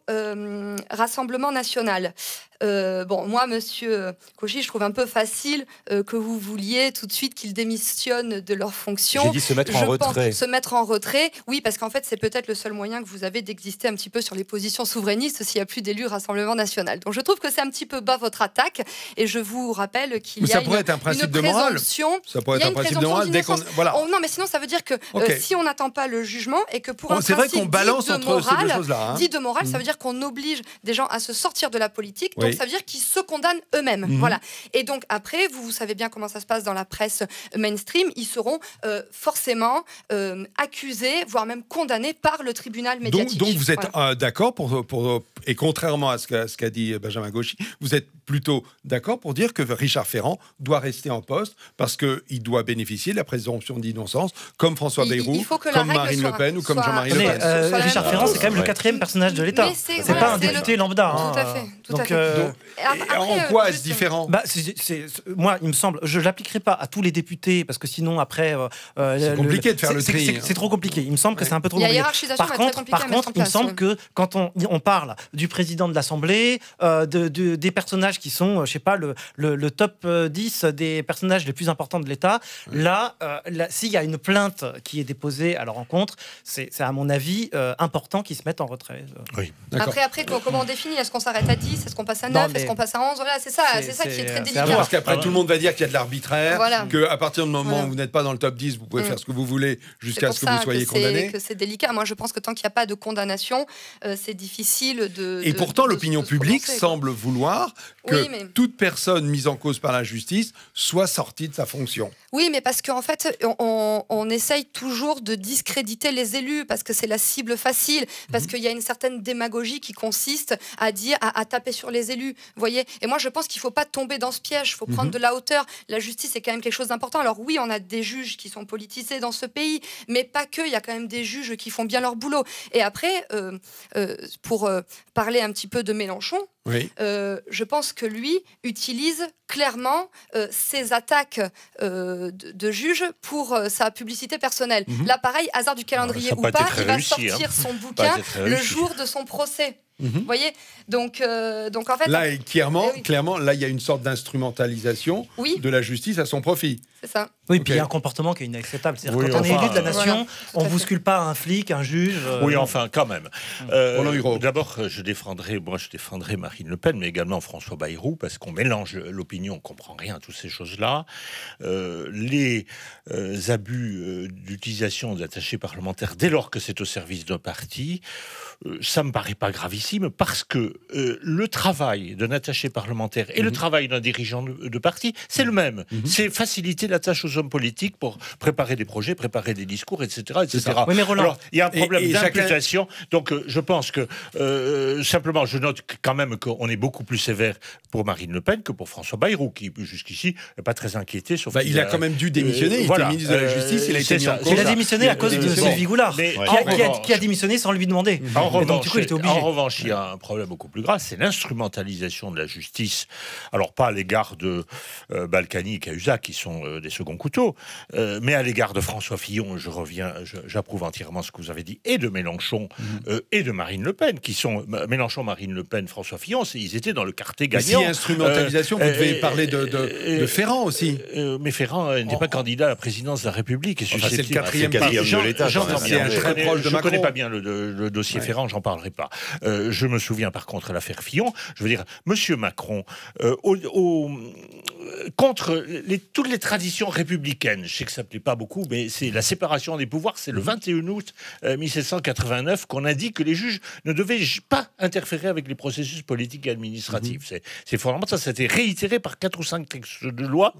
Rassemblement national, moi, monsieur Cauchy, je trouve un peu facile que vous vouliez tout de suite qu'ils démissionnent de leurs fonctions. J'ai dit se mettre en retrait. Se mettre en retrait, oui, parce qu'en fait, c'est peut-être le seul moyen que vous avez d'exister un petit peu sur les positions souverainistes s'il n'y a plus d'élus Rassemblement national. Donc je trouve que c'est un petit peu bas votre attaque, et je vous rappelle qu'il y a un principe de morale. Ça pourrait être un principe de morale dès qu'on... Voilà. Non, mais sinon, ça veut dire que si on n'attend pas le jugement et que pour un c'est principe vrai qu'on balance entre ces deux choses-là. Dit de morale, ça veut dire qu'on oblige des gens à se sortir de la politique. Donc ça veut dire qu'ils se condamnent eux-mêmes. Voilà. Et donc après, vous savez bien comment ça se passe dans la presse mainstream, ils seront forcément accusés, voire même condamnés par le tribunal médiatique. Donc vous êtes d'accord et contrairement à ce qu'a dit Benjamin Cauchy, vous êtes plutôt d'accord pour dire que Richard Ferrand doit rester en poste parce qu'il doit bénéficier de la présomption d'innocence comme François Bayrou, comme Marine Le Pen ou comme Jean-Marie Le Pen. Richard Ferrand, c'est quand même le 4e personnage de l'État. C'est pas un député lambda. Tout à fait. Tout à fait. En quoi est-ce différent ? Moi, il me semble, je ne l'appliquerai pas à tous les députés, parce que sinon, après... c'est compliqué de faire le tri. C'est trop compliqué. Il me semble que c'est un peu trop compliqué. Par contre, il me semble que quand on parle du président de l'Assemblée, des personnages qui sont, je sais pas, le top 10 des personnages les plus importants de l'État, là, s'il y a une plainte qui est déposée à leur encontre, c'est à mon avis important qu'ils se mettent en retrait. Oui. Après, comment on définit ? Est-ce qu'on s'arrête à 10 ? Est-ce qu'on passe à 9 ? Est-ce qu'on passe à 11 ? Voilà, c'est ça qui est très délicat. Parce qu'après, tout le monde va dire qu'il y a de l'arbitraire, qu'à partir du moment où vous n'êtes pas dans le top 10, vous pouvez faire ce que vous voulez jusqu'à ce que vous soyez condamné. C'est délicat. Moi, je pense que tant qu'il n'y a pas de condamnation, c'est difficile de... Et pourtant, l'opinion publique semble vouloir que toute personne mise en cause par la justice soit sortie de sa fonction. Oui, mais parce qu'en fait, on essaye toujours de discréditer les élus, parce que c'est la cible facile, parce qu'il y a une certaine démagogie qui consiste à dire, à taper sur les élus, vous voyez. Et moi, je pense qu'il ne faut pas tomber dans ce piège, il faut prendre de la hauteur. La justice est quand même quelque chose d'important. Alors oui, on a des juges qui sont politisés dans ce pays, mais pas que, il y a quand même des juges qui font bien leur boulot. Et après, pour parler un petit peu de Mélenchon, je pense que lui utilise clairement ses attaques de juge pour sa publicité personnelle. Là, pareil, hasard du calendrier ou pas, il va sortir son bouquin le jour de son procès. Vous voyez, donc en fait... Là, clairement, là, il y a une sorte d'instrumentalisation de la justice à son profit. C'est ça. Oui, puis il y a un comportement qui est inacceptable. C'est-à-dire quand on est élu de la nation, on ne bouscule pas un flic, un juge... Oui, enfin, quand même. D'abord, je défendrai Marine Le Pen, mais également François Bayrou, parce qu'on mélange l'opinion, on ne comprend rien à toutes ces choses-là. Les abus d'utilisation d'attachés parlementaires, dès lors que c'est au service d'un parti, ça ne me paraît pas gravissime, parce que le travail d'un attaché parlementaire et le travail d'un dirigeant de parti, c'est le même. C'est faciliter la tâche aux hommes politiques pour préparer des projets, préparer des discours, etc. Oui, mais Roland, alors, il y a un problème d'imputation, donc je pense que, simplement, je note quand même qu'on est beaucoup plus sévère pour Marine Le Pen que pour François Bayrou, qui jusqu'ici n'est pas très inquiété. Sauf il a quand même dû démissionner, il était ministre de la Justice, il a été mis en cause. Il a démissionné à cause de Sylvie Goulard, qui a démissionné sans lui demander. En revanche, il y a un problème beaucoup plus grave, c'est l'instrumentalisation de la justice. Alors, pas à l'égard de Balkany et Cahuzac, qui sont des seconds couteaux, mais à l'égard de François Fillon, j'approuve entièrement ce que vous avez dit, et de Mélenchon et de Marine Le Pen, qui sont Mélenchon, Marine Le Pen, François Fillon, ils étaient dans le quartier gagnant. Si instrumentalisation, vous devez parler de Ferrand aussi. Mais Ferrand n'était pas candidat à la présidence de la République. C'est le quatrième de l'État. Je ne connais pas bien le dossier Ferrand, j'en parlerai pas. Je me souviens par contre de l'affaire Fillon. Je veux dire, Monsieur Macron, contre toutes les traditions républicaines, je sais que ça ne plaît pas beaucoup, mais c'est la séparation des pouvoirs, c'est le 21 août 1789 qu'on a dit que les juges ne devaient pas interférer avec les processus politiques et administratifs. C'est fondamental, ça a été réitéré par 4 ou 5 textes de loi.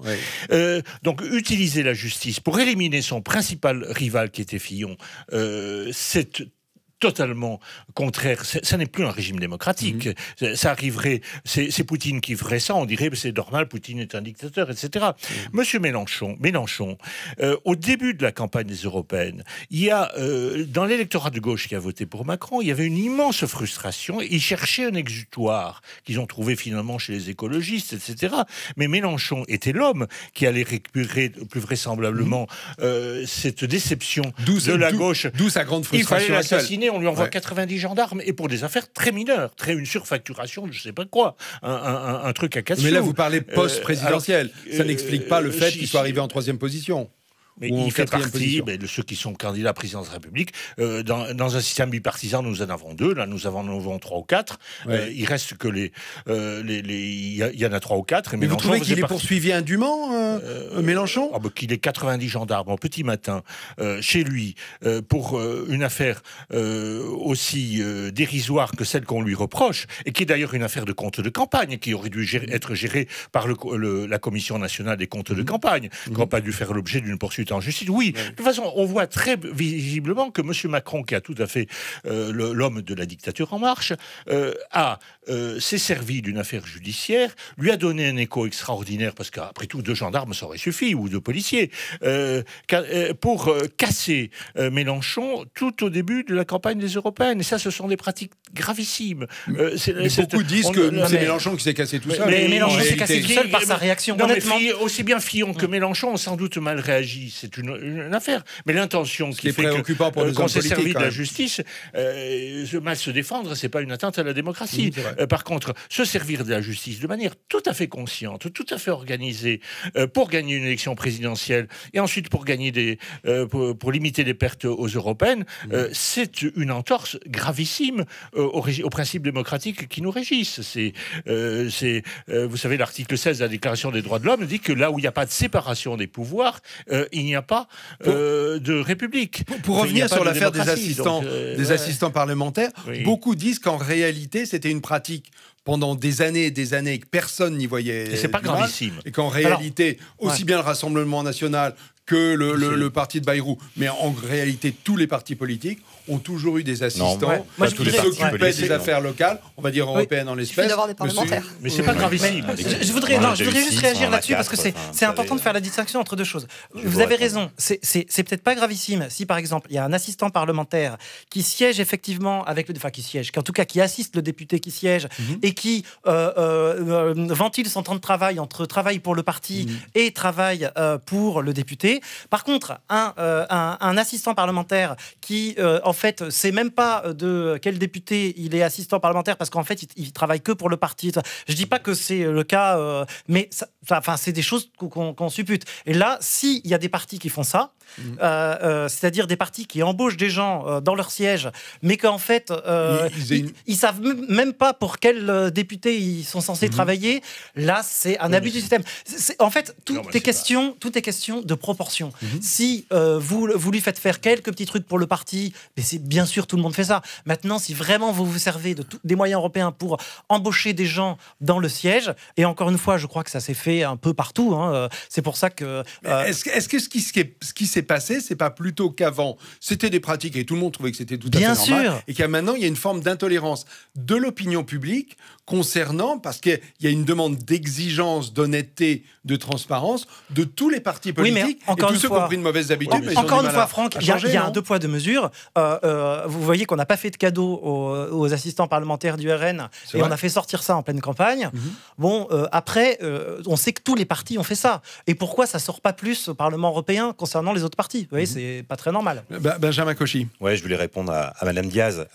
Donc utiliser la justice pour éliminer son principal rival qui était Fillon, c'est totalement contraire. Ça n'est plus un régime démocratique. Ça arriverait, c'est Poutine qui ferait ça, on dirait c'est normal, Poutine est un dictateur, etc. Monsieur Mélenchon, au début de la campagne des européennes, il y a dans l'électorat de gauche qui a voté pour Macron, il y avait une immense frustration. Ils cherchaient un exutoire qu'ils ont trouvé finalement chez les écologistes, etc. Mais Mélenchon était l'homme qui allait récupérer plus vraisemblablement cette déception de la gauche. D'où sa grande frustration. Il fallait l'assassiner, on lui envoie 90 gendarmes, et pour des affaires très mineures, une surfacturation de je sais pas quoi, un truc à casse. Mais là, vous parlez post-présidentiel. Ça n'explique pas le fait qu'il soit arrivé en 3e position. Mais il fait partie de ceux qui sont candidats à la présidence de la République. Dans un système bipartisan, nous en avons 2. Là, nous en avons 3 ou 4. Il reste que il y en a 3 ou 4. Mais vous trouvez qu'il est poursuivi indûment, Mélenchon ? Qu'il ait 90 gendarmes au petit matin chez lui pour une affaire aussi dérisoire que celle qu'on lui reproche, et qui est d'ailleurs une affaire de compte de campagne, qui aurait dû être gérée par la Commission nationale des comptes de campagne, qui n'aurait pas dû faire l'objet d'une poursuite en justice. Oui, de toute façon, on voit très visiblement que M. Macron, qui a tout à fait l'homme de la dictature en marche, s'est servi d'une affaire judiciaire, lui a donné un écho extraordinaire, parce qu'après tout, 2 gendarmes, ça aurait suffi, ou 2 policiers, pour casser Mélenchon tout au début de la campagne des Européennes. Et ça, ce sont des pratiques gravissimes. Beaucoup disent que c'est Mélenchon qui s'est cassé tout seul. Mais Mélenchon s'est cassé tout seul par sa réaction. Honnêtement, aussi bien Fillon que Mélenchon ont sans doute mal réagi. C'est une affaire. Mais l'intention qui fait qu'on s'est servi de la justice, mal se défendre, c'est pas une atteinte à la démocratie. Par contre, se servir de la justice de manière tout à fait consciente, tout à fait organisée, pour gagner une élection présidentielle et ensuite pour gagner pour limiter les pertes aux européennes, c'est une entorse gravissime aux principes démocratiques qui nous régissent. Vous savez, l'article 16 de la Déclaration des droits de l'homme dit que là où il n'y a pas de séparation des pouvoirs, il n'y a pas de république. Pour revenir sur l'affaire des assistants parlementaires, beaucoup disent qu'en réalité, c'était une pratique pendant des années et des années, que personne n'y voyait. Et c'est pas gravissime. Et qu'en réalité, aussi bien le Rassemblement national que le parti de Bayrou, mais en réalité, tous les partis politiques ont toujours eu des assistants qui s'occupaient des affaires locales, on va dire européennes en l'espèce. Il suffit d'avoir des parlementaires. Mais c'est pas gravissime. Je voudrais juste réagir là-dessus, parce que c'est important de faire la distinction entre 2 choses. Vous avez raison, c'est peut-être pas gravissime si, par exemple, il y a un assistant parlementaire qui siège effectivement avec en tout cas qui assiste le député qui siège et qui ventile son temps de travail entre travail pour le parti et travail pour le député. Par contre, un assistant parlementaire qui, en fait, sait même pas de quel député il est assistant parlementaire, parce qu'en fait, il travaille que pour le parti. Je dis pas que c'est le cas, mais c'est des choses qu'on suppute. Et là, s'il y a des partis qui font ça, c'est-à-dire des partis qui embauchent des gens dans leur siège, mais qu'en fait, ils savent même pas pour quel député ils sont censés travailler, là, c'est un abus du système. En fait, tout est question de proportion. Si vous lui faites faire quelques petits trucs pour le parti, mais c'est bien sûr, tout le monde fait ça. Maintenant, si vraiment vous vous servez des moyens européens pour embaucher des gens dans le siège, et encore une fois, je crois que ça s'est fait un peu partout, c'est pour ça que... Est-ce que ce qui s'est passé, c'est pas plutôt qu'avant, c'était des pratiques et tout le monde trouvait que c'était tout à fait normal, et qu'à maintenant, il y a une forme d'intolérance de l'opinion publique concernant, parce qu'il y a une demande d'exigence, d'honnêteté, de transparence de tous les partis politiques, et tous ceux qui ont pris de mauvaises habitudes. Encore une fois, Franck, il y a un 2 poids 2 mesures. Vous voyez qu'on n'a pas fait de cadeau aux assistants parlementaires du RN, et on a fait sortir ça en pleine campagne. Bon, après, on sait que tous les partis ont fait ça. Et pourquoi ça sort pas plus au Parlement européen concernant les autres partis? Vous voyez, c'est pas très normal. Benjamin Cauchy. Ouais, je voulais répondre à Madame Diaz.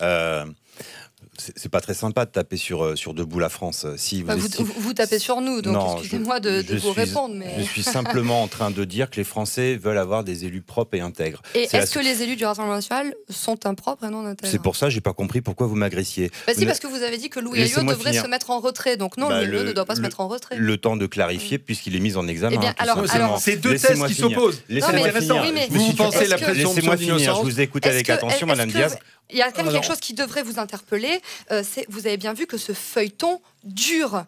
C'est pas très sympa de taper sur Debout la France. Si vous tapez sur nous, donc excusez-moi de vous répondre. Mais... Je suis simplement en train de dire que les Français veulent avoir des élus propres et intègres. Et est-ce que les élus du Rassemblement national sont impropres et non intègres? C'est pour ça que j'ai pas compris pourquoi vous m'agressiez. Parce que vous avez dit que Louis Alliot devrait se mettre en retrait. Donc non, Louis Alliot ne doit pas se mettre en retrait. Le temps de clarifier, puisqu'il est mis en examen. Alors, c'est 2 thèses qui s'opposent. Laissez-moi finir. Vous pensez la présomption Laissez-moi finir. d'innocence. Je vous ai écouté avec attention, Madame Diaz. il y a quand même quelque chose qui devrait vous interpeller. Vous avez bien vu que ce feuilleton dure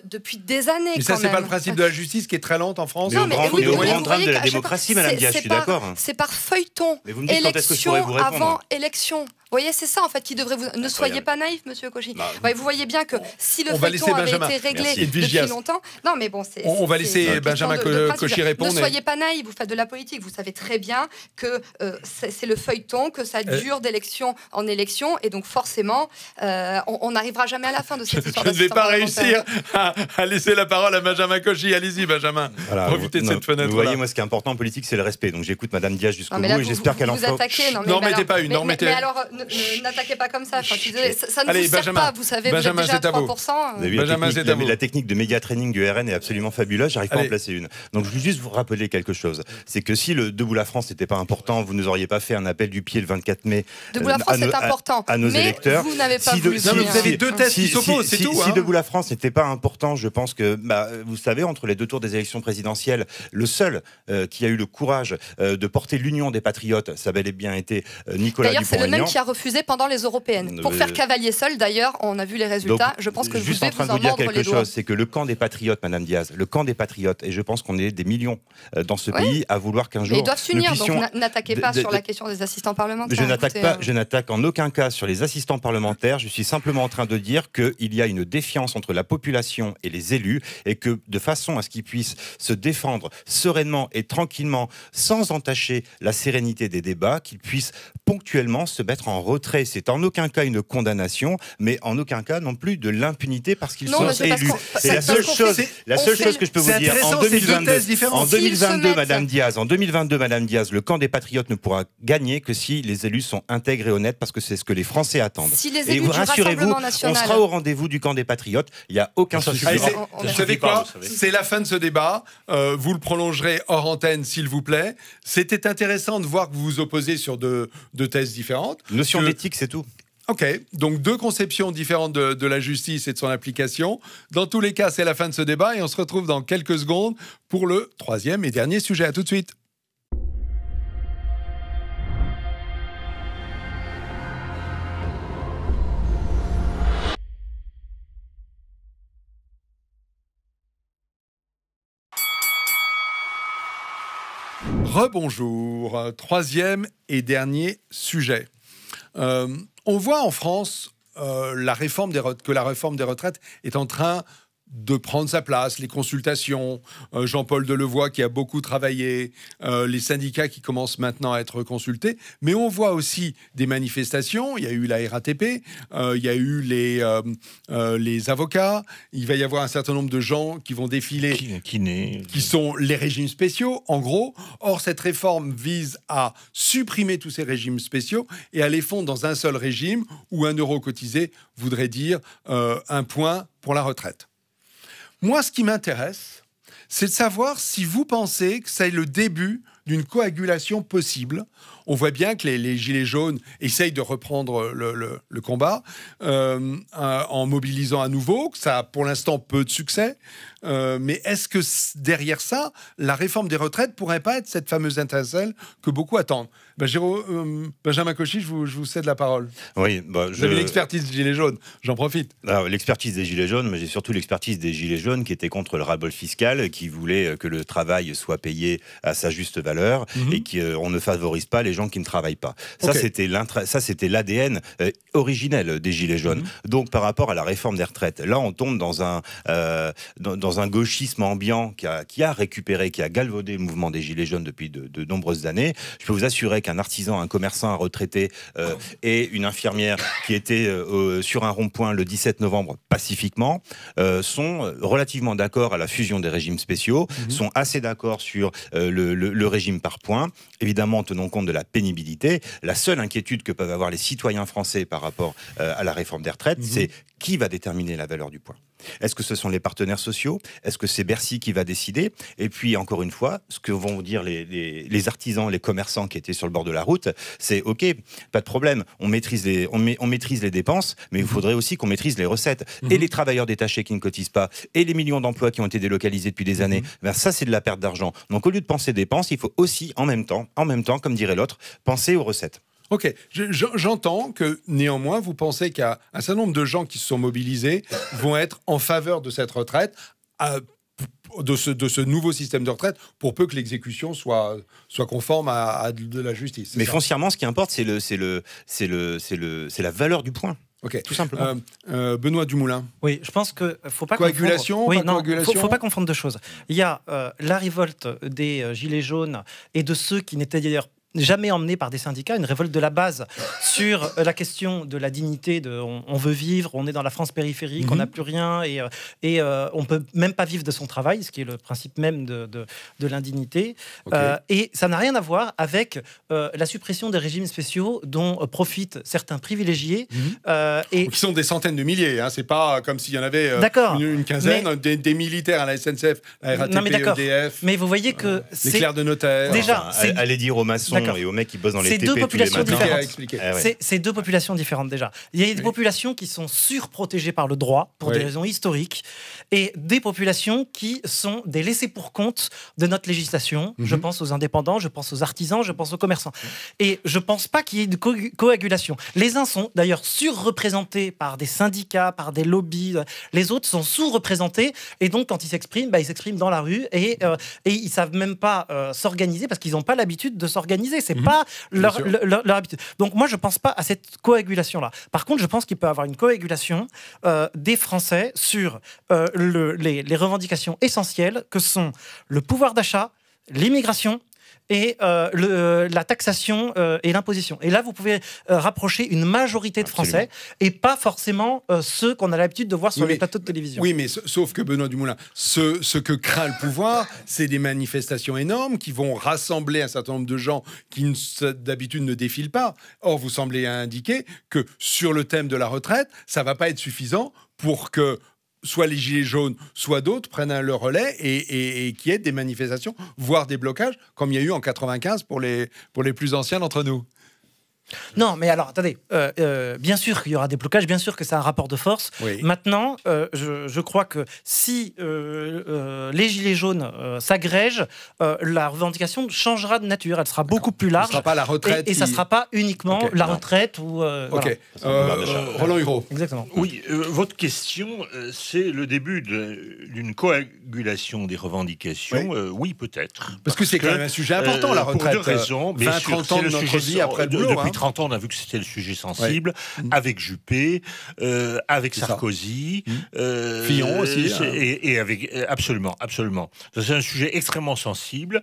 depuis des années. Mais ça, c'est pas le principe de la justice qui est très lente en France. Mais au grand drame de la démocratie, Madame Diaz, je suis d'accord. C'est par feuilleton. Mais vous me dites quand est-ce que je élection pourrais vous répondre avant élection. Vous voyez, c'est ça en fait qui devrait vous. Ne soyez pas naïf, Monsieur Cauchy. Vous voyez bien que si le feuilleton avait été réglé depuis longtemps. Non, mais bon, c'est. On va laisser Benjamin Cauchy répondre. Ne soyez pas naïf, vous faites de la politique. Vous savez très bien que c'est le feuilleton, que ça dure d'élection en élection. Et donc, forcément, on n'arrivera jamais à la fin de cette histoire. Je ne vais pas réussir à laisser la parole à Benjamin Cauchy. Allez-y, Benjamin. Voilà, profitez de cette fenêtre. Vous voyez, moi, ce qui est important en politique, c'est le respect. Donc, j'écoute Madame Diaz jusqu'au bout et j'espère qu'elle en fera. Non, mettez pas une. Mais alors, n'attaquez pas comme ça. Enfin, ça ne vous sert pas, vous savez. Benjamin, vous êtes déjà à 3%. La technique de média training du RN est absolument fabuleuse. J'arrive pas à en placer une. Donc, je veux juste vous rappeler quelque chose. C'est que si le Debout la France n'était pas important, vous nous auriez pas fait un appel du pied le 24 mai Debout la France est important à nos électeurs. Vous n'avez pas voulu. Vous avez deux thèses qui s'opposent, c'est tout. Si Debout la France n'était pas important, je pense que, vous savez, entre les deux tours des élections présidentielles, le seul qui a eu le courage de porter l'union des patriotes, ça a bel et bien été Nicolas Dupont-Aignan. D'ailleurs, c'est le même qui a refusé pendant les européennes. Pour faire cavalier seul, d'ailleurs, on a vu les résultats. Donc, je pense que juste en train de vous dire quelque chose, c'est que le camp des patriotes, Madame Diaz, le camp des patriotes, et je pense qu'on est des millions dans ce pays à vouloir qu'un jour. Ils doivent s'unir, donc n'attaquez pas sur la question des assistants parlementaires. Je n'attaque en aucun cas sur les assistants parlementaires. Je suis simplement en train de dire qu'il y a une défiance entre la population et les élus, et que de façon à ce qu'ils puissent se défendre sereinement et tranquillement, sans entacher la sérénité des débats, qu'ils puissent ponctuellement se mettre en retrait. C'est en aucun cas une condamnation, mais en aucun cas non plus de l'impunité parce qu'ils sont élus. C'est la seule chose que je peux vous dire. En 2022, Madame Diaz, le camp des patriotes ne pourra gagner que si les élus sont intègres et honnêtes, parce que c'est ce que les Français attendent. Si les et élus rassurez-vous, on sera au rendez-vous du camp des patriotes. Il n'y a aucun souci. Vous savez quoi ? C'est la fin de ce débat. Vous le prolongerez hors antenne, s'il vous plaît. C'était intéressant de voir que vous vous opposez sur deux thèses différentes. Notion d'éthique, c'est tout. Ok, donc deux conceptions différentes de la justice et de son application. Dans tous les cas, c'est la fin de ce débat et on se retrouve dans quelques secondes pour le troisième et dernier sujet. À tout de suite. Rebonjour, troisième et dernier sujet. On voit en France que la réforme des retraites est en train de prendre sa place, les consultations, Jean-Paul Delevoye qui a beaucoup travaillé, les syndicats qui commencent maintenant à être consultés, mais on voit aussi des manifestations, il y a eu la RATP, il y a eu les avocats, il va y avoir un certain nombre de gens qui vont défiler, qui sont les régimes spéciaux, en gros. Or, cette réforme vise à supprimer tous ces régimes spéciaux et à les fondre dans un seul régime où 1 euro cotisé voudrait dire 1 point pour la retraite. Moi, ce qui m'intéresse, c'est de savoir si vous pensez que c'est le début d'une coagulation possible. On voit bien que les Gilets jaunes essayent de reprendre le combat en mobilisant à nouveau, que ça a pour l'instant peu de succès. Mais est-ce que derrière ça, la réforme des retraites pourrait pas être cette fameuse étincelle que beaucoup attendent ? Benjamin Cauchy, je vous cède la parole. Oui, vous avez l'expertise des Gilets jaunes, j'en profite. L'expertise des Gilets jaunes, mais j'ai surtout l'expertise des Gilets jaunes qui étaient contre le ras-le-bol fiscal, qui voulaient que le travail soit payé à sa juste valeur et qu'on ne favorise pas les gens qui ne travaillent pas. Ça, c'était l'ADN originel des Gilets jaunes. Donc, par rapport à la réforme des retraites, là, on tombe dans un gauchisme ambiant qui a récupéré, qui a galvaudé le mouvement des Gilets jaunes depuis de nombreuses années. Je peux vous assurer qu'un artisan, un commerçant, un retraité et une infirmière qui était sur un rond-point le 17 novembre pacifiquement sont relativement d'accord à la fusion des régimes spéciaux, sont assez d'accord sur le régime par points, évidemment en tenant compte de la pénibilité. La seule inquiétude que peuvent avoir les citoyens français par rapport à la réforme des retraites, c'est qui va déterminer la valeur du point ? Est-ce que ce sont les partenaires sociaux ? Est-ce que c'est Bercy qui va décider ? Et puis, encore une fois, ce que vont dire les artisans, les commerçants qui étaient sur le bord de la route, c'est OK, pas de problème, on maîtrise les dépenses, mais il faudrait aussi qu'on maîtrise les recettes. Et les travailleurs détachés qui ne cotisent pas, et les millions d'emplois qui ont été délocalisés depuis des années, ça, c'est de la perte d'argent. Donc, au lieu de penser dépenses, il faut aussi, en même temps, comme dirait l'autre, penser aux recettes. Ok, j'entends que néanmoins, vous pensez qu'un certain nombre de gens qui se sont mobilisés vont être en faveur de cette retraite, de ce nouveau système de retraite, pour peu que l'exécution soit conforme à de la justice. Mais foncièrement, ce qui importe, c'est la valeur du point. Ok, tout simplement. Benoît Dumoulin. Oui, je pense que faut pas coagulation. Oui, non, faut pas confondre deux choses. Il y a la révolte des gilets jaunes et de ceux qui n'étaient d'ailleurs jamais emmenés par des syndicats, une révolte de la base sur la question de la dignité, on veut vivre, on est dans la France périphérique, on n'a plus rien et on peut même pas vivre de son travail, ce qui est le principe même de l'indignité. Okay. Et ça n'a rien à voir avec la suppression des régimes spéciaux dont profitent certains privilégiés. Qui sont des centaines de milliers, hein. C'est pas comme s'il y en avait une quinzaine, des militaires à la SNCF, la RATP, EDF. Mais vous voyez que les clercs de notaire. Déjà, allez dire aux maçons et aux mecs qui bossent dans les TP tous les matins. C'est deux populations différentes déjà. Il y a des populations qui sont surprotégées par le droit pour des raisons historiques et des populations qui sont des laissés pour compte de notre législation. Je pense aux indépendants, je pense aux artisans, je pense aux commerçants. Et je pense pas qu'il y ait de coagulation. Les uns sont d'ailleurs surreprésentés par des syndicats, par des lobbies. Les autres sont sous-représentés et donc quand ils s'expriment, ils s'expriment dans la rue et ils savent même pas s'organiser parce qu'ils n'ont pas l'habitude de s'organiser. C'est pas leur habitude. Donc moi, je pense pas à cette coagulation-là. Par contre, je pense qu'il peut y avoir une coagulation des Français sur les revendications essentielles que sont le pouvoir d'achat, l'immigration et la taxation et l'imposition. Et là, vous pouvez rapprocher une majorité de Français et pas forcément ceux qu'on a l'habitude de voir sur les plateaux de télévision. Oui, mais sauf que Benoît Dumoulin, ce que craint le pouvoir, c'est des manifestations énormes qui vont rassembler un certain nombre de gens qui d'habitude ne défilent pas. Or, vous semblez indiquer que sur le thème de la retraite, ça ne va pas être suffisant pour que soit les Gilets jaunes, soit d'autres prennent le relais et qu'il y ait des manifestations, voire des blocages, comme il y a eu en 95 pour les plus anciens d'entre nous. Non, mais alors, attendez, bien sûr qu'il y aura des blocages, bien sûr que c'est un rapport de force. Oui. Maintenant, je crois que si les Gilets jaunes s'agrègent, la revendication changera de nature, elle sera beaucoup plus large. Ce ne sera pas la retraite. Et ça ne sera pas uniquement la retraite. Roland Hureau. Exactement. Oui, votre question, c'est le début d'une coagulation des revendications. Oui, peut-être. Parce que c'est quand même un sujet important, la retraite. Pour deux raisons. 20-30 ans de notre vie après le boulot. Depuis 30 ans, on a vu que c'était le sujet sensible, avec Juppé, avec Sarkozy, Fillon aussi. Et avec absolument. C'est un sujet extrêmement sensible,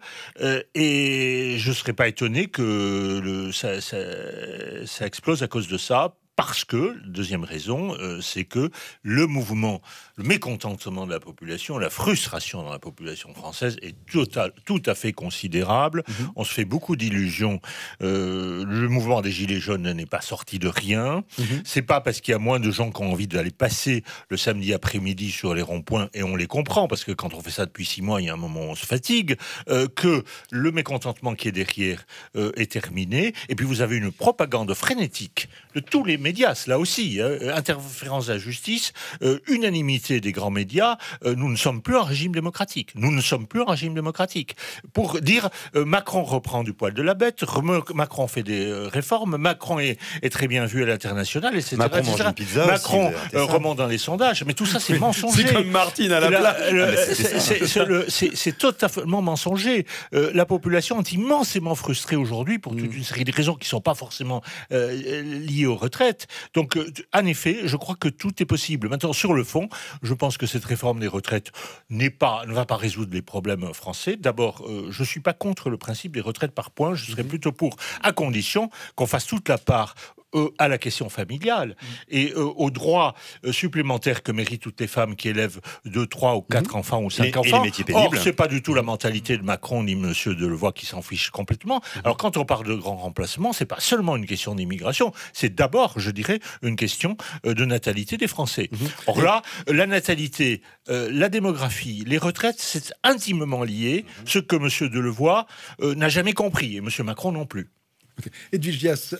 et je ne serais pas étonné que ça explose à cause de ça. Parce que, deuxième raison, c'est que le mécontentement de la population, la frustration dans la population française est tout à fait considérable. On se fait beaucoup d'illusions. Le mouvement des Gilets jaunes n'est pas sorti de rien. C'est pas parce qu'il y a moins de gens qui ont envie d'aller passer le samedi après-midi sur les ronds-points, et on les comprend, parce que quand on fait ça depuis 6 mois, il y a un moment où on se fatigue, que le mécontentement qui est derrière est terminé. Et puis vous avez une propagande frénétique de tous les médias, là aussi, interférence de la justice, unanimité des grands médias, nous ne sommes plus un régime démocratique. Pour dire, Macron reprend du poil de la bête, Macron fait des réformes, Macron est très bien vu à l'international, etc. Macron mange une pizza Macron aussi, remonte dans les sondages, mais tout ça c'est mensonger. C'est comme Martine à la plage. C'est totalement mensonger. La population est immensément frustrée aujourd'hui pour toute une série de raisons qui ne sont pas forcément liées aux retraites. Donc, en effet, je crois que tout est possible. Maintenant, sur le fond, je pense que cette réforme des retraites ne va pas résoudre les problèmes français. D'abord, je ne suis pas contre le principe des retraites par points. Je serais plutôt pour, à condition qu'on fasse toute la part à la question familiale et aux droits supplémentaires que méritent toutes les femmes qui élèvent 2, 3 ou 4 enfants ou 5 enfants. Et les métiers pénibles. Or, c'est pas du tout la mentalité de Macron ni Monsieur Delevoye qui s'en fiche complètement. Alors, quand on parle de grand remplacement, c'est pas seulement une question d'immigration, c'est d'abord, je dirais, une question de natalité des Français. Or là, la natalité, la démographie, les retraites, c'est intimement lié, ce que Monsieur Delevoye n'a jamais compris, et Monsieur Macron non plus. Okay. Edwige Diaz,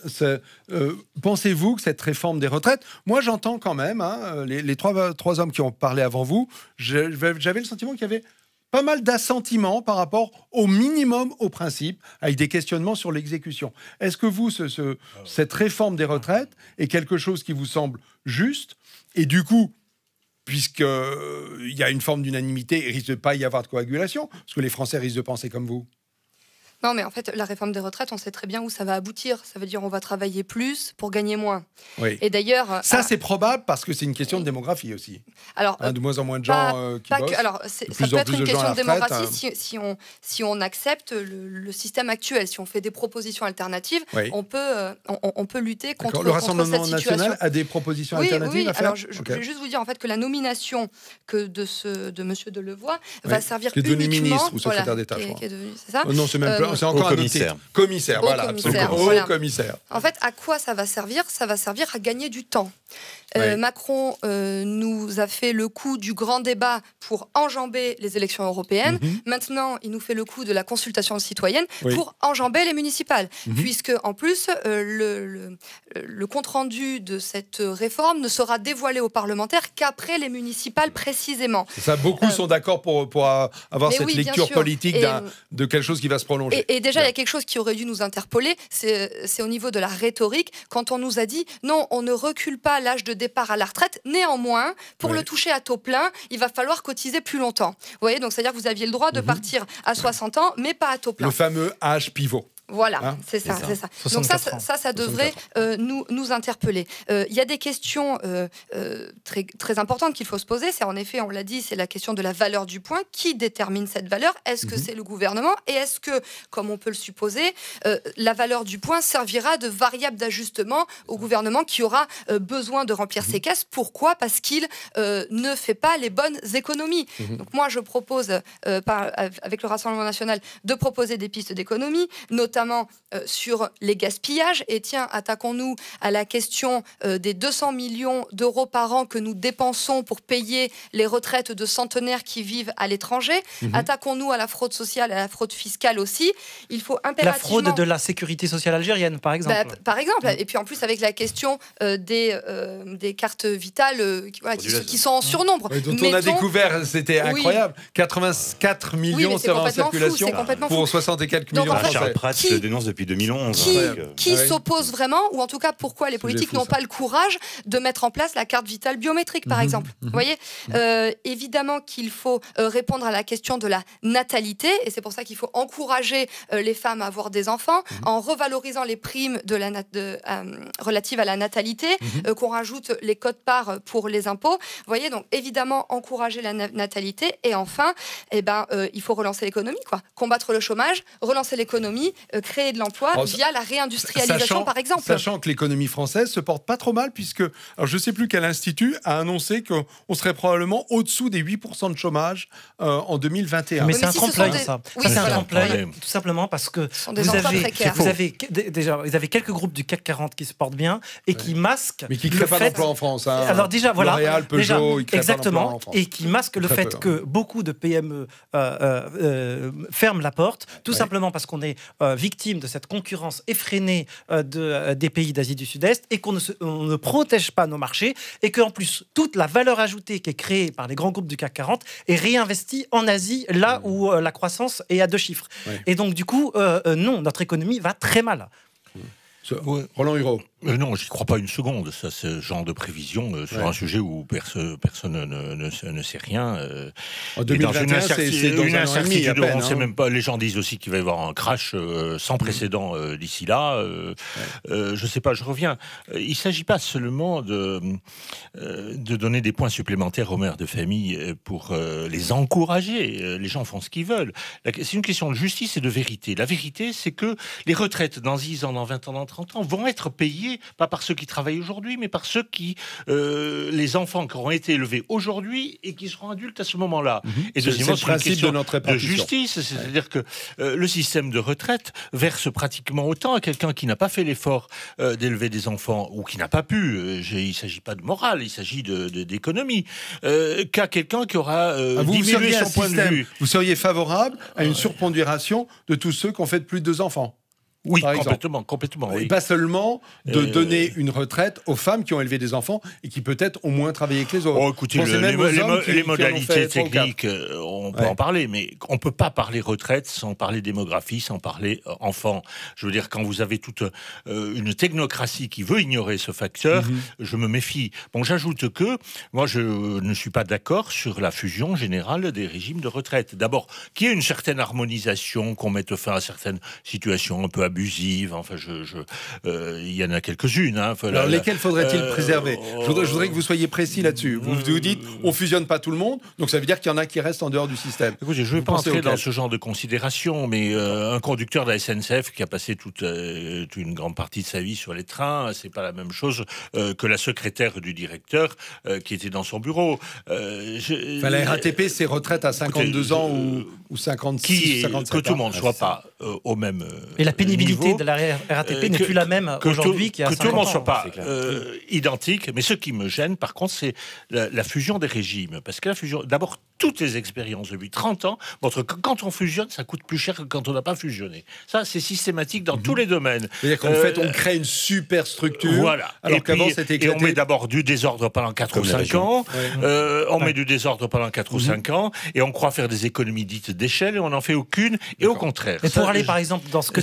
pensez-vous que cette réforme des retraites, moi j'entends quand même, les trois hommes qui ont parlé avant vous, j'avais le sentiment qu'il y avait pas mal d'assentiments par rapport au minimum, au principe, avec des questionnements sur l'exécution. Est-ce que vous, cette réforme des retraites est quelque chose qui vous semble juste? Et du coup, puisqu'il y a une forme d'unanimité, il risque de pas y avoir de coagulation, parce que les Français risquent de penser comme vous. Non, mais en fait, la réforme des retraites, on sait très bien où ça va aboutir. Ça veut dire on va travailler plus pour gagner moins. Oui. Et d'ailleurs... Ça, c'est probable parce que c'est une question de démographie aussi. Alors, de moins en moins de gens qui bossent. Alors, ça peut être une question de démographie si on accepte le système actuel. Si on fait des propositions alternatives, on peut lutter contre cette situation. Le Rassemblement national a des propositions alternatives à faire. Alors, je vais juste vous dire en fait que la nomination de M. Delevoye va servir uniquement... Qui est devenu ministre ou secrétaire d'État, je crois. C'est ça ? Non, c'est même plus... C'est encore un commissaire. Commissaire, voilà, absolument. Voilà. Commissaire. En fait, à quoi ça va servir? Ça va servir à gagner du temps. Macron nous a fait le coup du grand débat pour enjamber les élections européennes. Maintenant, il nous fait le coup de la consultation citoyenne pour enjamber les municipales. Puisque, en plus, le compte-rendu de cette réforme ne sera dévoilé aux parlementaires qu'après les municipales précisément. Ça, beaucoup sont d'accord pour avoir cette lecture politique de quelque chose qui va se prolonger. Et déjà, il y a quelque chose qui aurait dû nous interpeller, c'est au niveau de la rhétorique, quand on nous a dit non, on ne recule pas l'âge de départ à la retraite. Néanmoins, pour le toucher à taux plein, il va falloir cotiser plus longtemps. Vous voyez, donc c'est-à-dire que vous aviez le droit de partir à 60 ans, mais pas à taux plein. Le fameux âge pivot. Voilà, c'est ça. Donc ça devrait nous interpeller. Il y a des questions très, très importantes qu'il faut se poser. C'est en effet, on l'a dit, c'est la question de la valeur du point. Qui détermine cette valeur? Est-ce que c'est le gouvernement? Et est-ce que, comme on peut le supposer, la valeur du point servira de variable d'ajustement au gouvernement qui aura besoin de remplir ses caisses? Pourquoi? Parce qu'il ne fait pas les bonnes économies. Donc moi, je propose, avec le Rassemblement national, de proposer des pistes d'économie, notamment sur les gaspillages. Et tiens, attaquons-nous à la question des 200 millions d'euros par an que nous dépensons pour payer les retraites de centenaires qui vivent à l'étranger. Attaquons-nous à la fraude sociale et à la fraude fiscale aussi. Il faut impérativement... La fraude de la sécurité sociale algérienne, par exemple. Par exemple. Et puis en plus, avec la question des cartes vitales qui sont en surnombre. Dont on a découvert, c'était incroyable, 84 millions seraient en circulation pour 60 et quelques millions de Français. Je le dénonce depuis 2011. Qui s'oppose vraiment, ou en tout cas pourquoi les politiques n'ont pas le courage de mettre en place la carte vitale biométrique, par exemple. Vous voyez, évidemment qu'il faut répondre à la question de la natalité, et c'est pour ça qu'il faut encourager les femmes à avoir des enfants, en revalorisant les primes relatives à la natalité, qu'on rajoute les quotes-parts pour les impôts. Vous voyez, donc évidemment encourager la natalité, et enfin, il faut relancer l'économie, combattre le chômage, relancer l'économie, créer de l'emploi via la réindustrialisation, par exemple. Sachant que l'économie française se porte pas trop mal, puisque, alors je ne sais plus quel institut a annoncé qu'on serait probablement au-dessous des 8% de chômage en 2021. Mais c'est un tremplin, ça. C'est un tremplin, tout simplement parce que vous avez quelques groupes du CAC 40 qui se portent bien et qui masquent... Mais qui ne créent pas d'emploi en France. Alors déjà, voilà. L'Oréal, Peugeot, ils créent pas d'emploi en France. Et qui masquent le fait que beaucoup de PME ferment la porte, tout simplement parce qu'on est victime de cette concurrence effrénée des pays d'Asie du Sud-Est et qu'on ne protège pas nos marchés et qu'en plus, toute la valeur ajoutée qui est créée par les grands groupes du CAC 40 est réinvestie en Asie, là où la croissance est à 2 chiffres. Et donc, du coup, non, notre économie va très mal. Roland Hureau. Non, j'y crois pas une seconde. Ça, c'est ce genre de prévision sur un sujet où personne ne sait rien. En 2021, c'est dans une un an et demi, à peine, on sait même pas. Les gens disent aussi qu'il va y avoir un crash sans précédent d'ici là. Je sais pas. Je reviens. Il s'agit pas seulement de donner des points supplémentaires aux mères de famille pour les encourager. Les gens font ce qu'ils veulent. C'est une question de justice et de vérité. La vérité, c'est que les retraites dans 10 ans, dans 20 ans, dans 30 ans vont être payées pas par ceux qui travaillent aujourd'hui, mais par ceux qui, les enfants qui auront été élevés aujourd'hui et qui seront adultes à ce moment-là. Et deuxièmement, c'est une question de justice, c'est-à-dire que le système de retraite verse pratiquement autant à quelqu'un qui n'a pas fait l'effort d'élever des enfants ou qui n'a pas pu. Il ne s'agit pas de morale, il s'agit d'économie, qu'à quelqu'un qui aura diminué son point de vue. Vous seriez favorable à une surpondération de tous ceux qui ont fait plus de 2 enfants? Oui, par exemple. complètement. Et Oui. pas seulement de donner une retraite aux femmes qui ont élevé des enfants et qui peut-être ont moins travaillé que les autres. Oh, écoutez, les modalités techniques, on peut en parler, mais on ne peut pas parler retraite sans parler démographie, sans parler enfants. Je veux dire, quand vous avez toute une technocratie qui veut ignorer ce facteur, je me méfie. Bon, j'ajoute que moi, je ne suis pas d'accord sur la fusion générale des régimes de retraite. D'abord, qu'il y ait une certaine harmonisation, qu'on mette fin à certaines situations un peu abusives. Enfin, il y en a quelques-unes. Hein. Enfin, alors, lesquelles faudrait-il préserver? Je voudrais que vous soyez précis là-dessus. Vous dites, on fusionne pas tout le monde, donc ça veut dire qu'il y en a qui restent en dehors du système. Écoutez, je ne vais pas entrer dans ce genre de considération, mais un conducteur de la SNCF qui a passé toute une grande partie de sa vie sur les trains, c'est pas la même chose que la secrétaire du directeur qui était dans son bureau. La RATP, c'est retraite à 52 ans ou 56, 57 ans. Que tout le monde ne soit pas au même Et la pénibilité niveau, de la RATP n'est plus la même aujourd'hui qu'il y a 50 ans. Que tout le monde ne soit pas identique, mais ce qui me gêne, par contre, c'est la fusion des régimes. Parce que la fusion, d'abord, toutes les expériences depuis 30 ans montrent que quand on fusionne, ça coûte plus cher que quand on n'a pas fusionné. Ça, c'est systématique dans tous les domaines. C'est-à-dire qu'en fait, on crée une super structure, voilà. alors qu'avant, c'était éclaté. Et on met d'abord du désordre pendant 4 ou 5 ans, on met du désordre pendant 4 ou 5 ans, et on croit faire des économies dites d'échelle, et on n'en fait aucune, et au contraire. Et pour aller, par exemple, dans ce que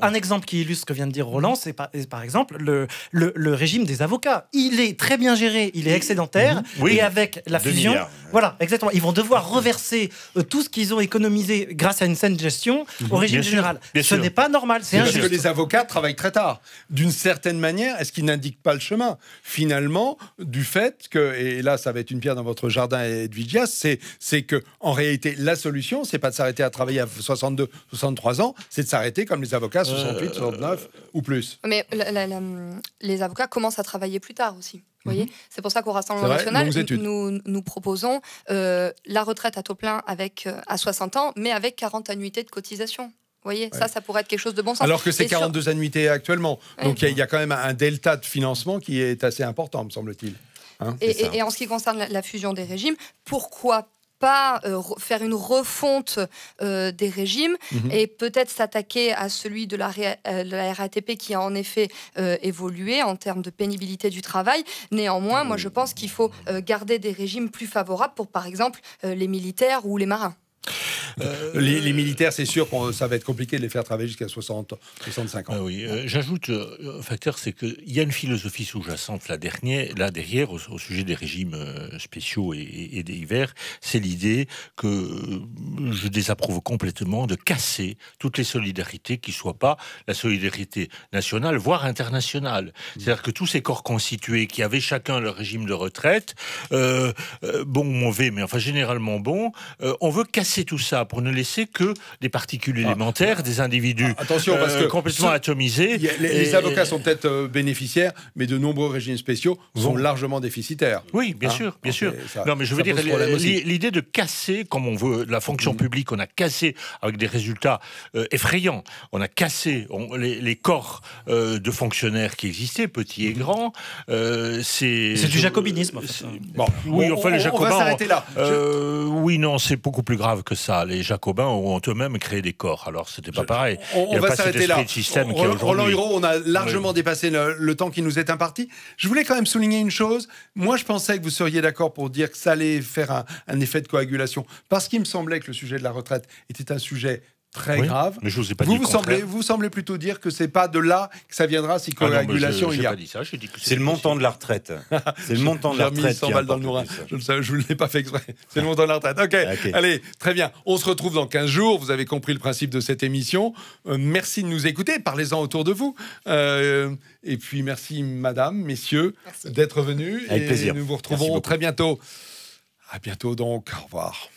un exemple qui illustre ce que vient de dire Roland, c'est par exemple le régime des avocats. Il est très bien géré, il est excédentaire, et avec la fusion, voilà, exactement, ils vont devoir reverser tout ce qu'ils ont économisé grâce à une saine gestion au régime général. Ce n'est pas normal, c'est injuste. Parce que les avocats travaillent très tard. D'une certaine manière, est-ce qu'ils n'indiquent pas le chemin? Finalement, du fait que, et là ça va être une pierre dans votre jardin, Edvigias, c'est que en réalité, la solution, c'est pas de s'arrêter à travailler à 62, 63 ans, c'est de s'arrêter comme les avocats, 68, 69 ou plus. Mais les avocats commencent à travailler plus tard aussi. Vous voyez, c'est pour ça qu'au Rassemblement national, nous proposons la retraite à taux plein à 60 ans, mais avec 40 annuités de cotisation. Vous voyez, ça pourrait être quelque chose de bon sens. Alors que c'est 42 annuités actuellement. Donc il y a quand même un delta de financement qui est assez important, me semble-t-il. Hein, et en ce qui concerne la fusion des régimes, pourquoi pas faire une refonte des régimes et peut-être s'attaquer à celui de la RATP qui a en effet évolué en termes de pénibilité du travail. Néanmoins, moi je pense qu'il faut garder des régimes plus favorables pour par exemple les militaires ou les marins. Les militaires, c'est sûr que ça va être compliqué de les faire travailler jusqu'à 60, 65 ans. Oui, j'ajoute un facteur, c'est qu'il y a une philosophie sous-jacente là derrière au sujet des régimes spéciaux et des hivers, c'est l'idée que je désapprouve complètement de casser toutes les solidarités qui ne soient pas la solidarité nationale, voire internationale. C'est-à-dire que tous ces corps constitués qui avaient chacun leur régime de retraite, bon ou mauvais, mais enfin généralement bon, on veut casser tout ça pour ne laisser que des particules élémentaires, des individus attention, parce que complètement atomisés. Les avocats sont peut-être bénéficiaires, mais de nombreux régimes spéciaux sont largement déficitaires. Oui, bien sûr, bien sûr. Non, mais je veux dire, l'idée de casser, comme on veut, la fonction publique, on a cassé avec des résultats effrayants. On a cassé les corps de fonctionnaires qui existaient, petits et grands. C'est du jacobinisme. Bon, oui, enfin les jacobins. On va s'arrêter là. Oui, non, c'est beaucoup plus grave que ça. Les jacobins ont eux-mêmes créé des corps. Alors, c'était pas pareil. On va s'arrêter là. Roland Hureau, on a largement dépassé le temps qui nous est imparti. Je voulais quand même souligner une chose. Moi, je pensais que vous seriez d'accord pour dire que ça allait faire un effet de coagulation. Parce qu'il me semblait que le sujet de la retraite était un sujet très grave. Mais je vous ai pas dit vous semblez plutôt dire que c'est pas de là que ça viendra si coagulation il y a. C'est le montant de la retraite. C'est le montant de la retraite. 100 balles dans le nourrin. Je ne l'ai pas fait exprès. C'est le montant de la retraite. Ok. Allez, très bien. On se retrouve dans 15 jours. Vous avez compris le principe de cette émission. Merci de nous écouter. Parlez-en autour de vous. Et puis merci, madame, messieurs, d'être venus. Avec plaisir. Nous vous retrouvons très bientôt. À bientôt donc. Au revoir.